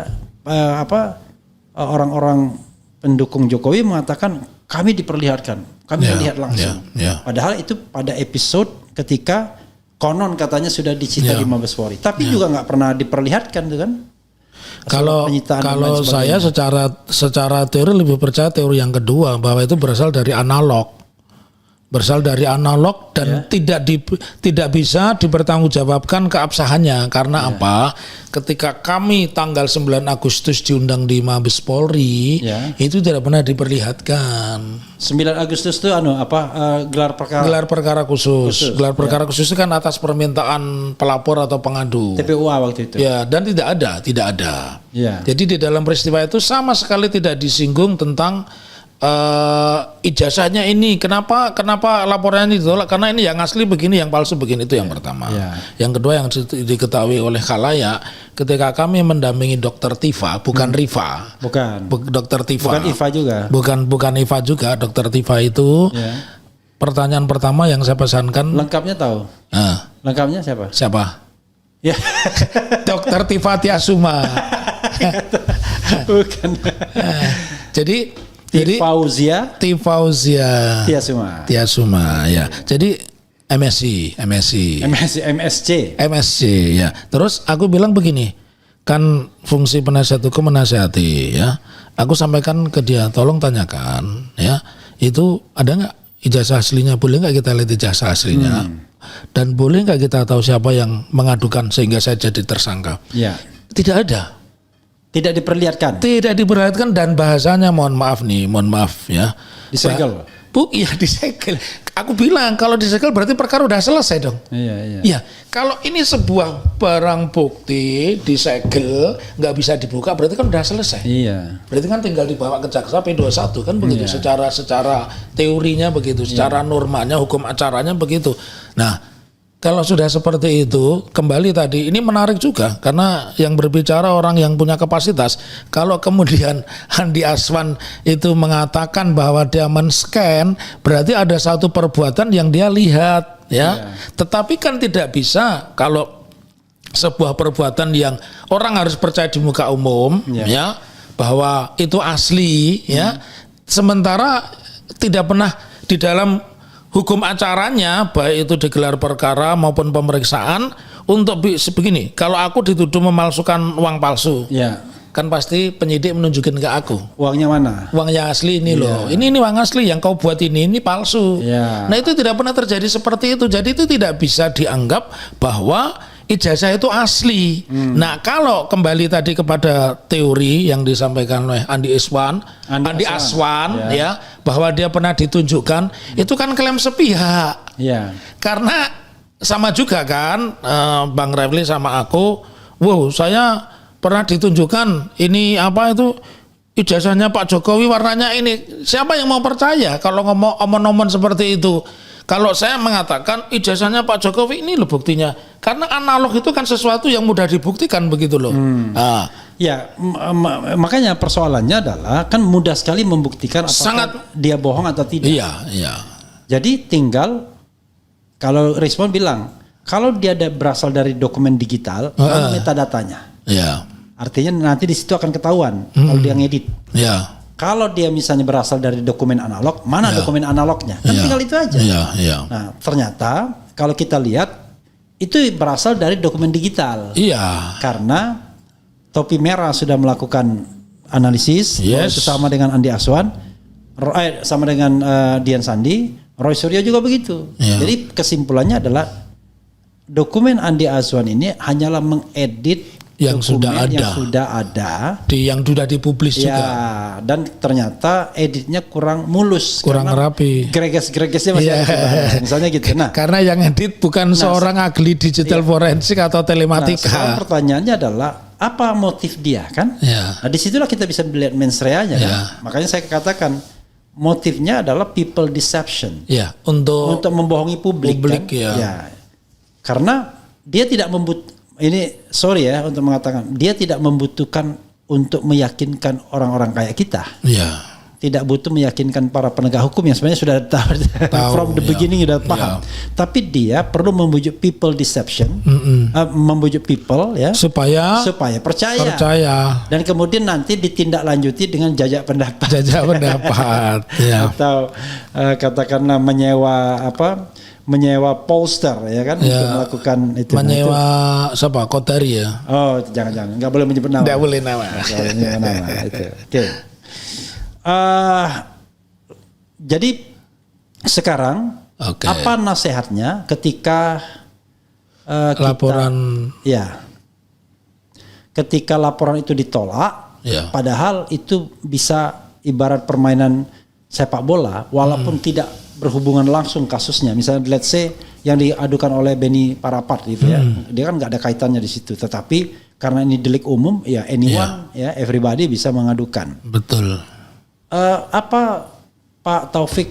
orang-orang pendukung Jokowi mengatakan kami diperlihatkan, kami melihat langsung. Padahal itu pada episode ketika konon katanya sudah disita di Mabes Polri, tapi juga nggak pernah diperlihatkan tuh kan. Kalau saya secara teori lebih percaya teori yang kedua, bahwa itu berasal dari analog. Dan tidak bisa dipertanggungjawabkan keabsahannya karena apa? Ketika kami tanggal 9 Agustus diundang di Mabes Polri, itu tidak pernah diperlihatkan. 9 Agustus itu gelar perkara khusus. Gelar perkara khusus itu kan atas permintaan pelapor atau pengadu. TPUA waktu itu. Dan tidak ada. Jadi di dalam peristiwa itu sama sekali tidak disinggung tentang ijazahnya ini. Kenapa laporannya ditolak? Karena ini yang asli begini, yang palsu begini. Itu yang pertama. Yang kedua yang diketahui oleh khalayak, ketika kami mendampingi Dokter Tifa, bukan Rifa. Dokter Tifa. Bukan Iva juga. Bukan Iva juga. Dokter Tifa itu. Pertanyaan pertama yang saya pesankan. Lengkapnya tahu. Lengkapnya siapa? Dokter Tifa Tiasuma. Bukan. Jadi Tifauzia Tiasuma ya. Jadi MSc ya. Terus aku bilang begini, kan fungsi penasihat hukum menasihati ya. Aku sampaikan ke dia, tolong tanyakan ya, itu ada nggak ijazah aslinya? Boleh nggak kita lihat ijazah aslinya? Dan boleh nggak kita tahu siapa yang mengadukan sehingga saya jadi tersangka? Tidak ada. Tidak diperlihatkan dan bahasanya mohon maaf ya. Disegel. Disegel. Aku bilang kalau disegel berarti perkara udah selesai dong. Iya. Kalau ini sebuah barang bukti disegel nggak bisa dibuka berarti kan udah selesai. Berarti kan tinggal dibawa ke jaksa P21 kan begitu. Secara teorinya begitu, secara normanya hukum acaranya begitu. Nah, kalau sudah seperti itu, kembali tadi, ini menarik juga karena yang berbicara orang yang punya kapasitas. Kalau kemudian Andi Azwan itu mengatakan bahwa dia men-scan, berarti ada satu perbuatan yang dia lihat, Tetapi kan tidak bisa kalau sebuah perbuatan yang orang harus percaya di muka umum, bahwa itu asli, sementara tidak pernah di dalam hukum acaranya, baik itu digelar perkara maupun pemeriksaan, untuk begini, kalau aku dituduh memalsukan uang palsu, kan pasti penyidik menunjukin ke aku. Uangnya mana? Uangnya asli ini loh. Ini uang asli yang kau buat ini palsu. Nah itu tidak pernah terjadi seperti itu. Jadi itu tidak bisa dianggap bahwa ijazah itu asli. Nah kalau kembali tadi kepada teori yang disampaikan oleh Andi Aswan ya, bahwa dia pernah ditunjukkan, itu kan klaim sepihak. Karena sama juga kan Bang Refli sama aku, saya pernah ditunjukkan ini apa itu ijazahnya Pak Jokowi warnanya ini. Siapa yang mau percaya kalau ngomong omong-omong seperti itu? Kalau saya mengatakan ijazahnya Pak Jokowi ini loh buktinya. Karena analog itu kan sesuatu yang mudah dibuktikan begitu loh. Makanya persoalannya adalah kan mudah sekali membuktikan apakah dia bohong atau tidak. Jadi tinggal kalau Rismond bilang kalau dia berasal dari dokumen digital, mana metadatanya. Artinya nanti di situ akan ketahuan kalau dia ngedit. Kalau dia misalnya berasal dari dokumen analog, mana dokumen analognya? Kan tinggal itu aja. Nah, ternyata kalau kita lihat itu berasal dari dokumen digital. Karena Topi Merah sudah melakukan analisis, sama dengan Andi Aswan, sama dengan Dian Sandi, Roy Suryo juga begitu. Jadi kesimpulannya adalah dokumen Andi Aswan ini hanyalah mengedit yang sudah ada yang sudah dipublis juga. Dan ternyata editnya kurang mulus, kurang rapi, greges-gregesnya masih ada. Misalnya gitu. Nah, karena yang edit bukan seorang ahli digital forensik atau telematika. Sekarang pertanyaannya adalah apa motif dia kan? Nah, disitulah kita bisa melihat mens rea-nya kan. Makanya saya katakan motifnya adalah people deception. Untuk membohongi publik kan? Karena dia tidak ini sorry ya untuk mengatakan dia tidak membutuhkan untuk meyakinkan orang-orang kayak kita. Tidak butuh meyakinkan para penegak hukum yang sebenarnya sudah tahu from the beginning sudah paham. Tapi dia perlu membujuk people deception, membujuk people supaya percaya. Dan kemudian nanti ditindaklanjuti dengan jajak pendapat. Atau katakanlah menyewa pollster ya kan untuk melakukan itu. Menyewa siapa? Kodari ya? Oh, jangan. Enggak boleh menyebut nama. Enggak boleh nama. Itu. Oke. Jadi sekarang apa nasihatnya ketika ketika laporan itu ditolak, padahal itu bisa ibarat permainan sepak bola, walaupun tidak berhubungan langsung kasusnya. Misalnya let's say yang diadukan oleh Beni Parapat gitu ya, dia kan nggak ada kaitannya di situ. Tetapi karena ini delik umum, anyone, everybody bisa mengadukan. Betul. Apa Pak Taufik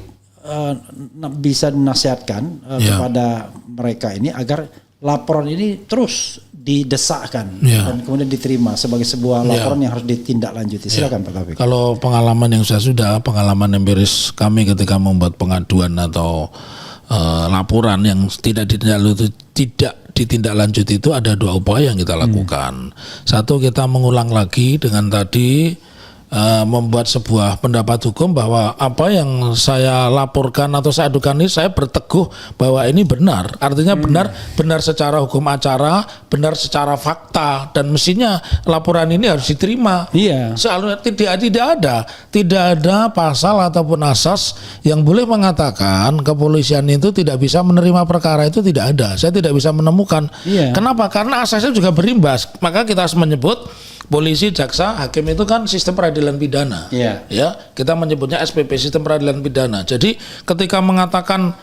bisa dinasihatkan kepada mereka ini agar laporan ini terus didesakkan dan kemudian diterima sebagai sebuah laporan yang harus ditindaklanjuti. Silakan Pak Taufik. Kalau pengalaman yang sudah pengalaman empiris kami ketika membuat pengaduan atau laporan yang tidak ditindaklanjuti itu ada dua upaya yang kita lakukan. Satu, kita mengulang lagi dengan tadi membuat sebuah pendapat hukum bahwa apa yang saya laporkan atau saya adukan ini saya berteguh bahwa ini benar. Artinya benar secara hukum acara, benar secara fakta, dan mestinya laporan ini harus diterima. Soalnya tidak ada pasal ataupun asas yang boleh mengatakan kepolisian itu tidak bisa menerima perkara itu, tidak ada. Saya tidak bisa menemukan. Kenapa? Karena asasnya juga berimbas. Maka kita harus menyebut polisi, jaksa, hakim itu kan sistem peradilan pidana. Kita menyebutnya SPP, sistem peradilan pidana. Jadi ketika mengatakan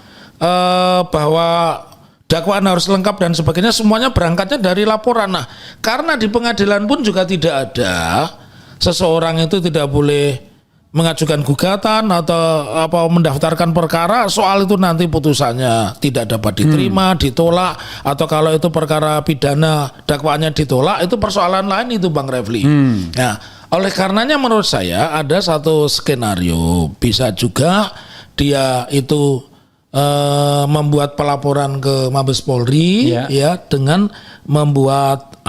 bahwa dakwaan harus lengkap dan sebagainya, semuanya berangkatnya dari laporan. Nah, karena di pengadilan pun juga tidak ada seseorang itu tidak boleh mengajukan gugatan atau mendaftarkan perkara soal itu nanti putusannya tidak dapat diterima, ditolak, atau kalau itu perkara pidana dakwaannya ditolak, itu persoalan lain itu Bang Refli. Nah, oleh karenanya menurut saya ada satu skenario, bisa juga dia itu membuat pelaporan ke Mabes Polri dengan membuat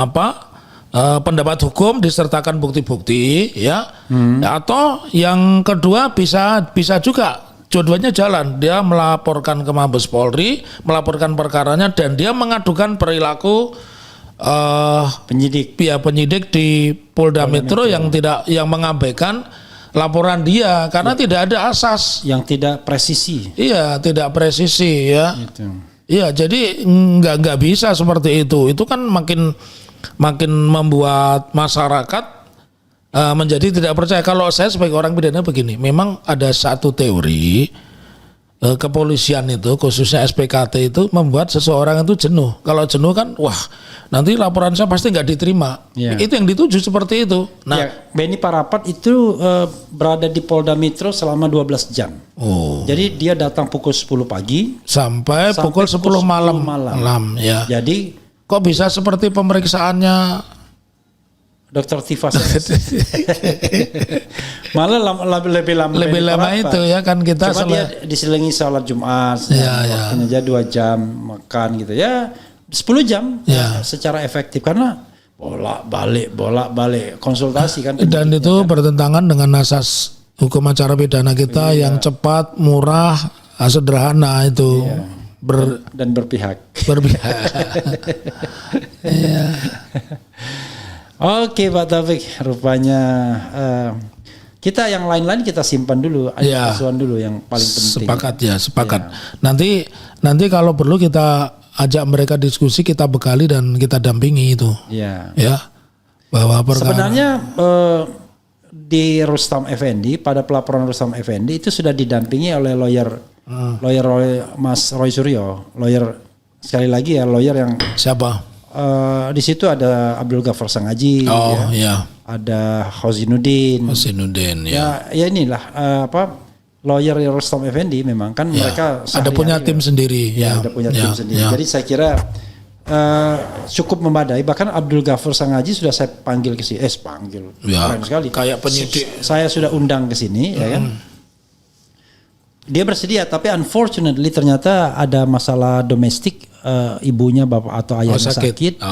pendapat hukum disertakan bukti-bukti atau yang kedua bisa juga dua-duanya jalan, dia melaporkan ke Mabes Polri, melaporkan perkaranya dan dia mengadukan perilaku penyidik di Polda Metro yang mengabaikan laporan dia karena tidak ada asas, yang tidak presisi. Iya, tidak presisi ya. Gitu. Iya, jadi nggak bisa seperti itu. Itu kan makin membuat masyarakat menjadi tidak percaya. Kalau saya sebagai orang pidana begini, memang ada satu teori kepolisian itu, khususnya SPKT itu membuat seseorang itu jenuh. Kalau jenuh kan, wah nanti laporan saya pasti nggak diterima. Ya. Itu yang dituju seperti itu. Nah, ya, Benny Parapat itu berada di Polda Metro selama 12 jam. Oh. Jadi dia datang pukul 10 pagi sampai pukul 10 malam. Ya. Jadi kok bisa seperti pemeriksaannya Dr. Tifa malah lebih lama itu ya kan kita. Cuma dia diselingi sholat Jumat, waktunya aja 2 jam makan gitu ya, 10 jam secara efektif karena bolak-balik konsultasi kan. Dan itu bertentangan dengan asas hukum acara pidana kita yang cepat, murah, sederhana itu. Dan berpihak. Iya. Oke Pak Taufik, rupanya kita yang lain-lain kita simpan dulu, asuhan dulu yang paling penting. Sepakat. Nanti kalau perlu kita ajak mereka diskusi, kita bekali dan kita dampingi itu. Ya. Bahwa sebenarnya di Rustam Effendi, pada pelaporan Rustam Effendi itu sudah didampingi oleh lawyer Mas Roy Suryo, lawyer sekali lagi lawyer yang siapa? Di situ ada Abdul Ghafar Sangaji, ada Hosinuddin, ya inilah lawyer Rustam Effendi memang kan mereka ada punya tim sendiri, ada punya tim sendiri. Jadi saya kira cukup memadai. Bahkan Abdul Ghafar Sangaji sudah saya panggil ke sini, keren sekali. Kayak penyidik. Saya sudah undang ke sini, ya kan. Dia bersedia, tapi unfortunately ternyata ada masalah domestik. Ibunya, bapak atau ayahnya sakit.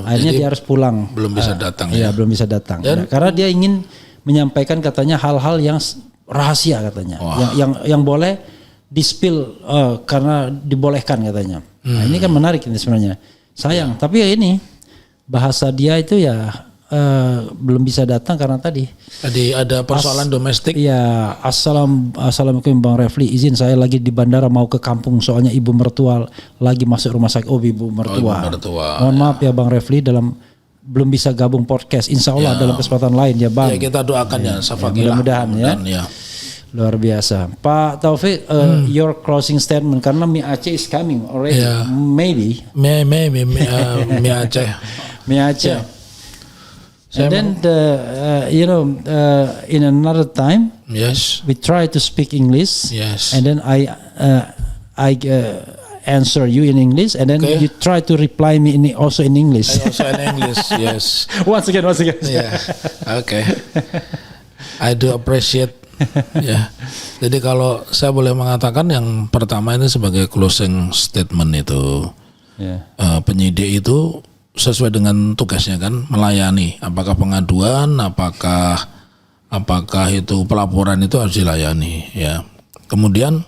Akhirnya dia harus pulang. Belum bisa datang. Belum bisa datang. Karena dia ingin menyampaikan katanya hal-hal yang rahasia katanya, yang boleh di-spill karena dibolehkan katanya. Nah, ini kan menarik ini sebenarnya. Sayang, tapi ya ini bahasa dia itu belum bisa datang karena tadi ada persoalan domestik. Iya, assalamualaikum Bang Refli, izin saya lagi di bandara mau ke kampung soalnya ibu mertua lagi masuk rumah sakit. Ibu mertua. Mohon maaf ya Bang Refli belum bisa gabung podcast. Insya Allah dalam kesempatan lain ya Bang. Ya, kita doakan mudah-mudahan ya. Luar biasa. Pak Taufik, your closing statement karena Mi Aceh is coming already. Maybe. Mi Aceh. Mi Aceh. And then in another time, we try to speak English. And then I answer you in English, and then you try to reply me also in English. Also in English, yes. Once again. Yeah. Okay. I do appreciate. Jadi kalau saya boleh mengatakan yang pertama ini sebagai closing statement itu, penyidik itu sesuai dengan tugasnya kan, melayani. Apakah pengaduan, apakah itu pelaporan itu harus dilayani ya. Kemudian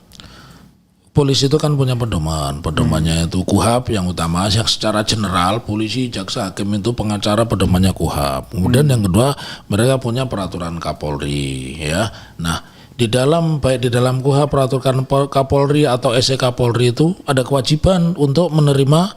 polisi itu kan punya pedomannya itu KUHAP yang utama, yang secara general polisi, jaksa, hakim itu pengacara pedomannya KUHAP. Kemudian yang kedua mereka punya peraturan Kapolri ya. Nah baik di dalam KUHAP, peraturan Kapolri atau SE Kapolri itu ada kewajiban untuk menerima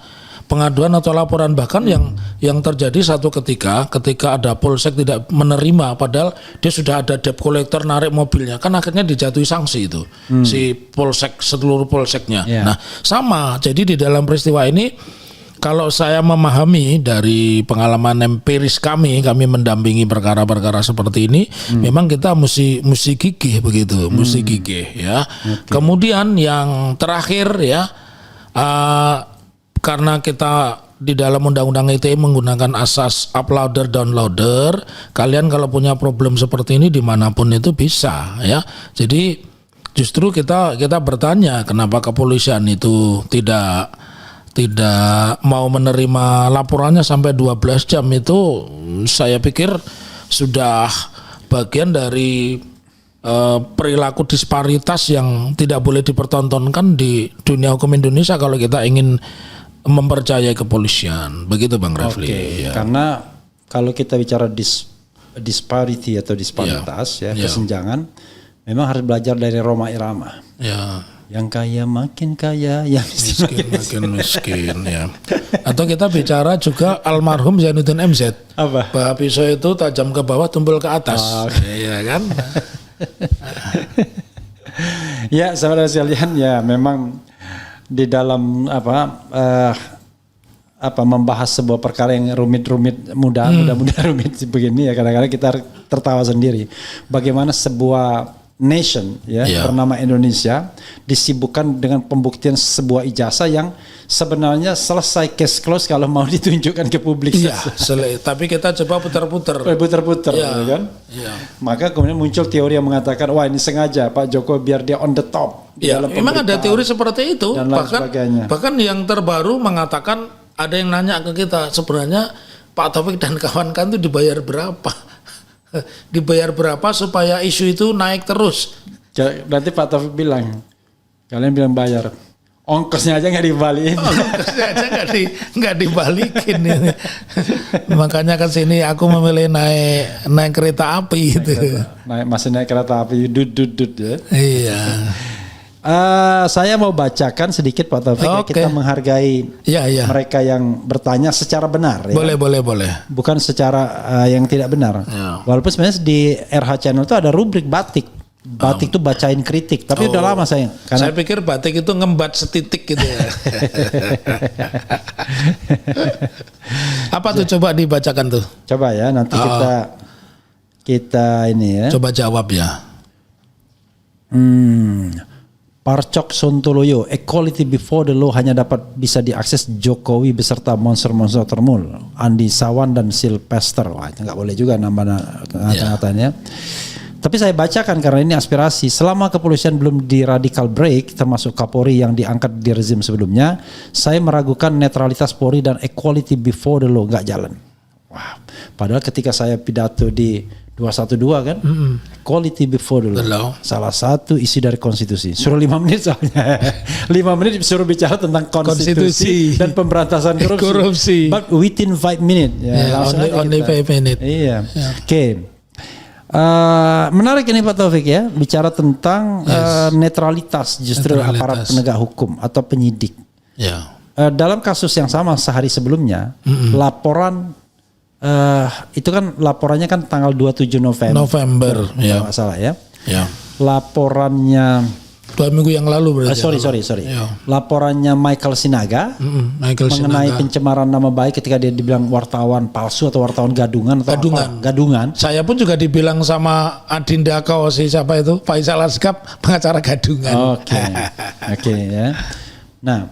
pengaduan atau laporan, bahkan yang terjadi satu ketika ada polsek tidak menerima padahal dia sudah ada debt collector narik mobilnya, kan akhirnya dijatuhi sanksi itu si polsek, seluruh polseknya. Nah sama, jadi di dalam peristiwa ini kalau saya memahami dari pengalaman empiris kami mendampingi perkara-perkara seperti ini, memang kita mesti gigih begitu, mesti gigih ya. Kemudian yang terakhir ya, karena kita di dalam undang-undang ITE menggunakan asas uploader downloader, kalian kalau punya problem seperti ini dimanapun itu bisa ya. Jadi justru kita bertanya kenapa kepolisian itu tidak mau menerima laporannya sampai 12 jam itu, saya pikir sudah bagian dari perilaku disparitas yang tidak boleh dipertontonkan di dunia hukum Indonesia kalau kita ingin mempercayai kepolisian. Begitu Bang Refli. Ya. Karena kalau kita bicara disparity atau disparitas kesenjangan, memang harus belajar dari Roma Irama. Ya. Yang kaya makin kaya, yang miskin makin miskin ya. Atau kita bicara juga almarhum Zainuddin MZ. Apa? Bahwa pisau itu tajam ke bawah, tumpul ke atas. Iya kan? Ya, saudara sekalian, ya memang di dalam membahas sebuah perkara yang rumit-rumit mudah rumit begini ya, kadang-kadang kita tertawa sendiri. Bagaimana sebuah nation bernama Indonesia disibukkan dengan pembuktian sebuah ijazah yang sebenarnya selesai case close kalau mau ditunjukkan ke publik. Iya, tapi kita coba putar-putar. Ya kan? Ya. Maka kemudian muncul teori yang mengatakan wah ini sengaja Pak Jokowi biar dia on the top. Ya, memang ada teori seperti itu. Bahkan yang terbaru mengatakan ada yang nanya ke kita sebenarnya Pak Taufik dan kawan-kawan itu dibayar berapa? Dibayar berapa supaya isu itu naik terus? Nanti Pak Taufik bilang, kalian bilang bayar, ongkosnya aja nggak dibalikin. Ongkosnya aja nggak dibalikin ini. Makanya ke sini aku memilih naik kereta api itu. Masih naik kereta api, dud ya. Iya. Saya mau bacakan sedikit Pak Taufik. Kita menghargai mereka yang bertanya secara benar. Boleh. Bukan secara yang tidak benar. Ya. Walaupun sebenarnya di RH Channel itu ada rubrik batik. Batik itu bacain kritik. Tapi udah lama saya. Saya pikir batik itu ngembat setitik gitu ya. Apa tuh coba dibacakan tuh? Coba ya nanti kita ini ya. Coba jawab ya. Parcok Sontoloyo, equality before the law hanya dapat bisa diakses Jokowi beserta monster-monster termul, Andi Sawan dan Sylvester. Wah, itu nggak boleh juga nambah-nambahnya. Tapi saya bacakan karena ini aspirasi. Selama kepolisian belum di radical break, termasuk Kapolri yang diangkat di rezim sebelumnya, saya meragukan netralitas Polri dan equality before the law nggak jalan. Wah, padahal ketika saya pidato di 212 kan, equality before the law. Salah satu isi dari konstitusi. Suruh 5 menit soalnya. 5 menit suruh bicara tentang konstitusi dan pemberantasan korupsi. But within 5 minutes. Only 5 minutes. Iya. Oke. Menarik ini Pak Taufik ya, bicara tentang netralitas justru aparat penegak hukum atau penyidik. Dalam kasus yang sama sehari sebelumnya, laporan itu kan laporannya kan tanggal 27 November kalau nggak salah ya. Laporannya 2 minggu yang lalu berarti. Sorry. Laporannya Michael Sinaga mengenai pencemaran nama baik ketika dia dibilang wartawan palsu atau wartawan gadungan atau gadungan. Saya pun juga dibilang sama Adinda Kausi siapa itu Faisal Asgab pengacara gadungan. Oke ya. Nah,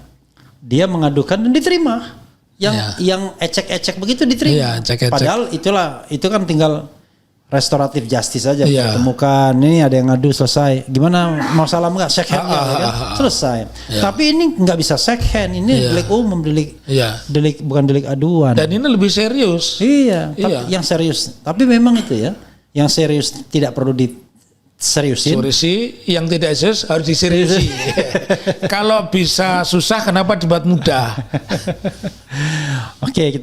dia mengadukan dan diterima. Yang ecek-ecek begitu diterima. Padahal itu kan tinggal restoratif justice saja. Temukan ini ada yang ngadu selesai. Gimana mau salam nggak shake hand kan? Selesai. Tapi ini nggak bisa shake hand. Ini delik umum, delik bukan delik aduan. Dan ini lebih serius. Tapi yang serius. Tapi memang itu ya, yang serius tidak perlu seriusin. Yang tidak serius harus diseriusi. Kalau bisa susah kenapa dibuat mudah? Oke,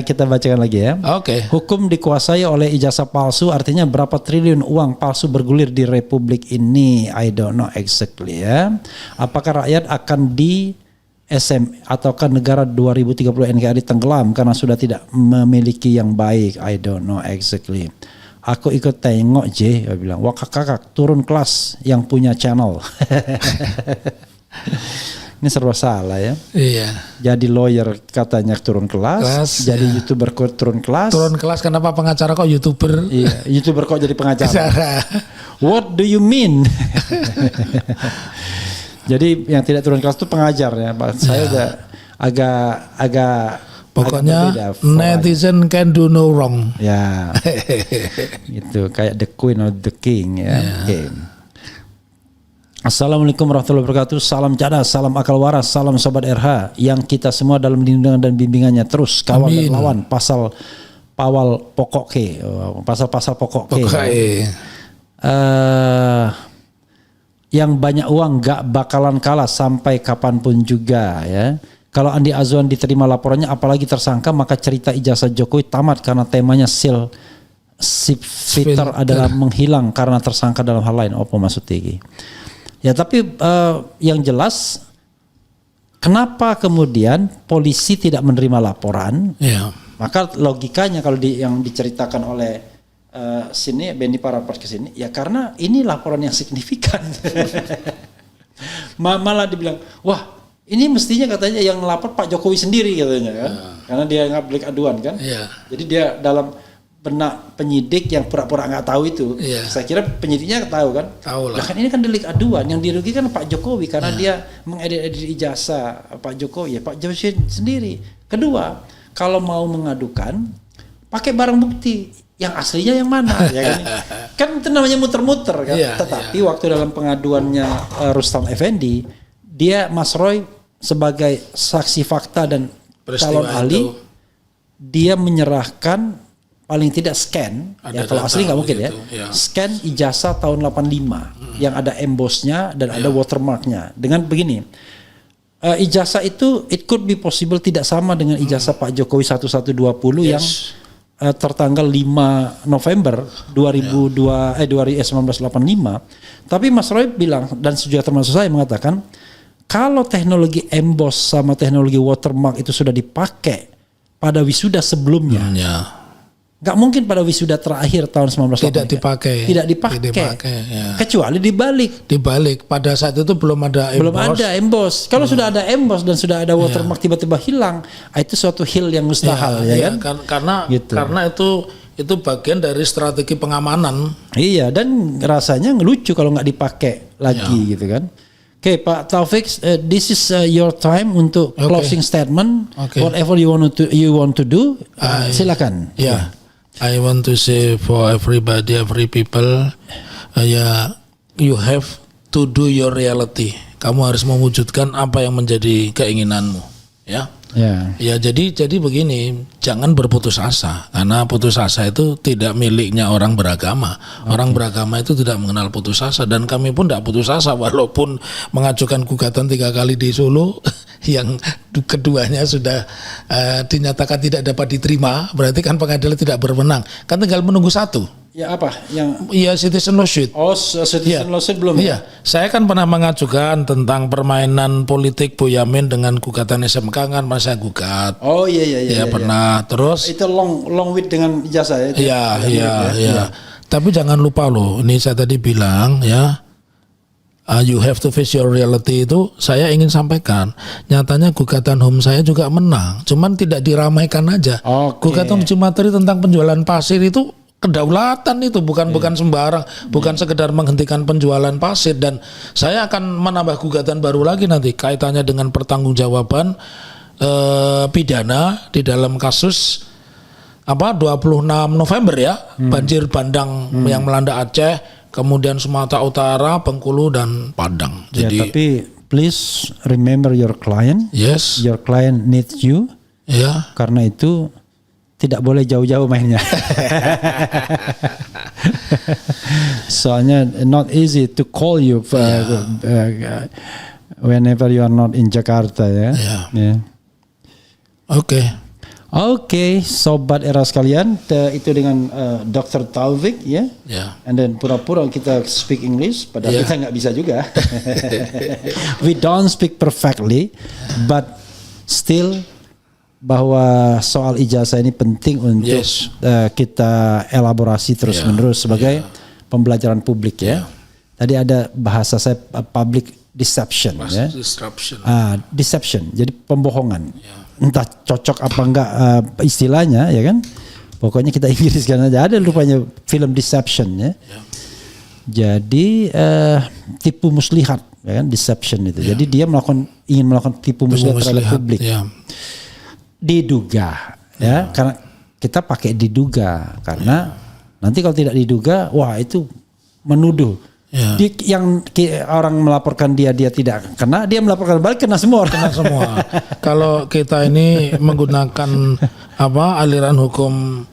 kita bacakan lagi ya. Hukum dikuasai oleh ijazah palsu, artinya berapa triliun uang palsu bergulir di republik ini? I don't know exactly ya. Apakah rakyat akan di SM ataukah negara 2030 NKRI tenggelam karena sudah tidak memiliki yang baik? I don't know exactly. Aku ikut tengok dia bilang, wah kakak turun kelas yang punya channel. Ini serba salah ya. Iya. Jadi lawyer katanya turun kelas jadi YouTuber kok turun kelas. Turun kelas kenapa pengacara kok YouTuber? Iya, YouTuber kok jadi pengacara. What do you mean? Jadi yang tidak turun kelas itu pengajar ya. Saya udah agak pokoknya netizen can do no wrong. Ya. Gitu kayak the queen or the king ya. Assalamualaikum warahmatullahi wabarakatuh. Salam cadas, salam akal waras, salam sobat RH yang kita semua dalam lindungan dan bimbingannya terus kawal dan lawan pasal-pasal pokok ke. Yang banyak uang gak bakalan kalah sampai kapanpun juga ya. Kalau Andi Azwan diterima laporannya apalagi tersangka, maka cerita ijazah Jokowi tamat karena temanya seal filter adalah menghilang karena tersangka dalam hal lain. Apa maksud iki? Ya tapi yang jelas kenapa kemudian polisi tidak menerima laporan? Ya. Maka logikanya kalau yang diceritakan oleh sini Benny Parapat ke sini, ya karena ini laporan yang signifikan. Malah dibilang, wah ini mestinya katanya yang lapor Pak Jokowi sendiri katanya kan, karena dia nggak delik aduan kan. Jadi dia dalam benak penyidik yang pura-pura nggak tahu itu. Saya kira penyidiknya tahu kan. Tahu lah. Nah, kan ini kan delik aduan, yang dirugikan Pak Jokowi karena dia mengedit-edit ijazah Pak Jokowi, ya Pak Jokowi sendiri. Kedua, kalau mau mengadukan pakai barang bukti yang aslinya yang mana ya kan? Kan itu namanya muter-muter kan. Tetapi waktu dalam pengaduannya Rustam Effendi, dia Mas Roy sebagai saksi fakta dan calon ahli, dia menyerahkan paling tidak scan, ya kalau asli nggak mungkin gitu, scan ijazah tahun 85 yang ada embossnya dan ada watermarknya dengan begini. Ijazah itu it could be possible tidak sama dengan ijazah Pak Jokowi 1120 yang tertanggal 5 November 1985. Tapi Mas Roy bilang, dan juga termasuk saya mengatakan, kalau teknologi emboss sama teknologi watermark itu sudah dipakai pada wisuda sebelumnya, nggak mungkin pada wisuda terakhir tahun 1985 tidak dipakai. Kecuali dibalik pada saat itu belum ada emboss. Kalau sudah ada emboss dan sudah ada watermark tiba-tiba hilang, itu suatu hil yang mustahil kan? Karena itu bagian dari strategi pengamanan. Iya, dan rasanya ngelucu kalau nggak dipakai lagi gitu kan. Oke, Pak Taufik, this is your time untuk closing statement. Whatever you want to do, silakan. I want to say for everybody, every people, you have to do your reality. Kamu harus mewujudkan apa yang menjadi keinginanmu, ya. Ya, jadi begini, jangan berputus asa, karena putus asa itu tidak miliknya orang beragama. Orang beragama itu tidak mengenal putus asa, dan kami pun tidak putus asa walaupun mengajukan gugatan 3 kali di Solo, yang keduanya sudah dinyatakan tidak dapat diterima, berarti kan pengadilan tidak berwenang. Kan tinggal menunggu satu. Ya apa? Citizen lawsuit. Oh, citizen lawsuit belum? Iya, saya kan pernah mengajukan tentang permainan politik Boyamin dengan gugatan SMK kan, saya gugat. Oh iya. Pernah. Terus itu long with dengan ijazah ya? Iya. Tapi jangan lupa loh, ini saya tadi bilang ya, you have to face your reality itu saya ingin sampaikan. Nyatanya gugatan HOM saya juga menang, cuman tidak diramaikan aja. Gugatan uji materi tentang penjualan pasir itu kedaulatan itu bukan sembarang, bukan sekedar menghentikan penjualan pasir, dan saya akan menambah gugatan baru lagi nanti kaitannya dengan pertanggungjawaban pidana di dalam kasus 26 November ya, banjir bandang yang melanda Aceh, kemudian Sumatera Utara, Bengkulu dan Padang. Jadi tapi please remember your client. Yes. Your client needs you. Karena itu tidak boleh jauh-jauh mainnya. Soalnya not easy to call you whenever you are not in Jakarta ya. Oke, sobat era sekalian, itu dengan Dr. Taufik ya. And then pura-pura kita speak English, padahal kita nggak bisa juga. We don't speak perfectly, but still bahwa soal ijazah ini penting untuk kita elaborasi terus-menerus sebagai pembelajaran publik ya. Tadi ada bahasa saya public deception ya. Deception, jadi pembohongan. Entah cocok apa enggak istilahnya ya kan. Pokoknya kita Inggriskan aja. Ada rupanya film Deception ya. Jadi tipu muslihat ya kan, deception itu. Jadi dia ingin melakukan tipu muslihat terhadap publik. Diduga ya, karena kita pakai diduga karena nanti kalau tidak diduga, wah itu menuduh. Yang orang melaporkan dia tidak kena, dia melaporkan balik kena semua. Kalau kita ini menggunakan aliran hukum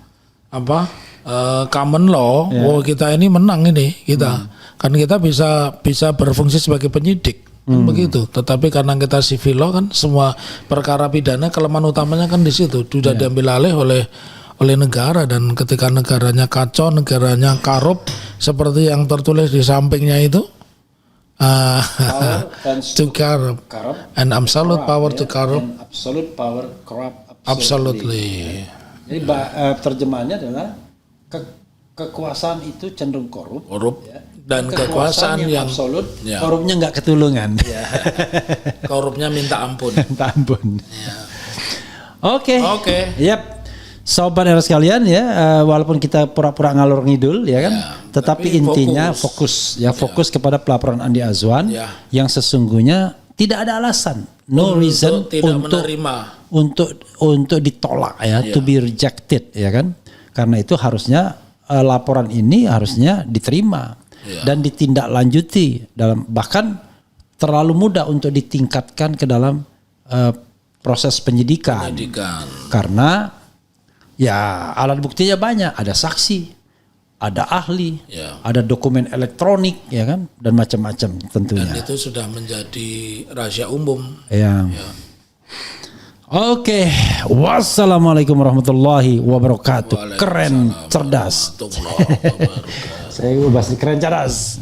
common law, kita ini menang ini kita. Kan kita bisa berfungsi sebagai penyidik. Kan begitu. Tetapi karena kita civil law kan semua perkara pidana kelemahan utamanya kan di situ sudah diambil alih oleh negara, dan ketika negaranya kacau, negaranya korup seperti yang tertulis di sampingnya itu, to corrupt and absolute power to corrupt, absolute power corrupt absolutely. Jadi terjemahannya adalah kekuasaan itu cenderung korup ya. Dan kekuasaan yang absolut, korupnya nggak ketulungan. Korupnya minta ampun. Minta ampun. Oke. Yap. Sobat era sekalian ya, walaupun kita pura-pura ngalor ngidul ya kan, tetapi intinya fokus kepada pelaporan Andi Azwan yang sesungguhnya tidak ada alasan, no reason untuk ditolak ya, to be rejected ya kan. Karena itu harusnya laporan ini harusnya diterima dan ditindaklanjuti dalam, bahkan terlalu mudah untuk ditingkatkan ke dalam proses penyidikan. Karena ya alat buktinya banyak, ada saksi, ada ahli, ada dokumen elektronik ya kan, dan macam-macam tentunya. Dan itu sudah menjadi rahasia umum. Oke, wassalamualaikum warahmatullahi wabarakatuh. Keren, cerdas. Waalaikumsalam warahmatullahi wabarakatuh. Saya ubah keren, cerdas.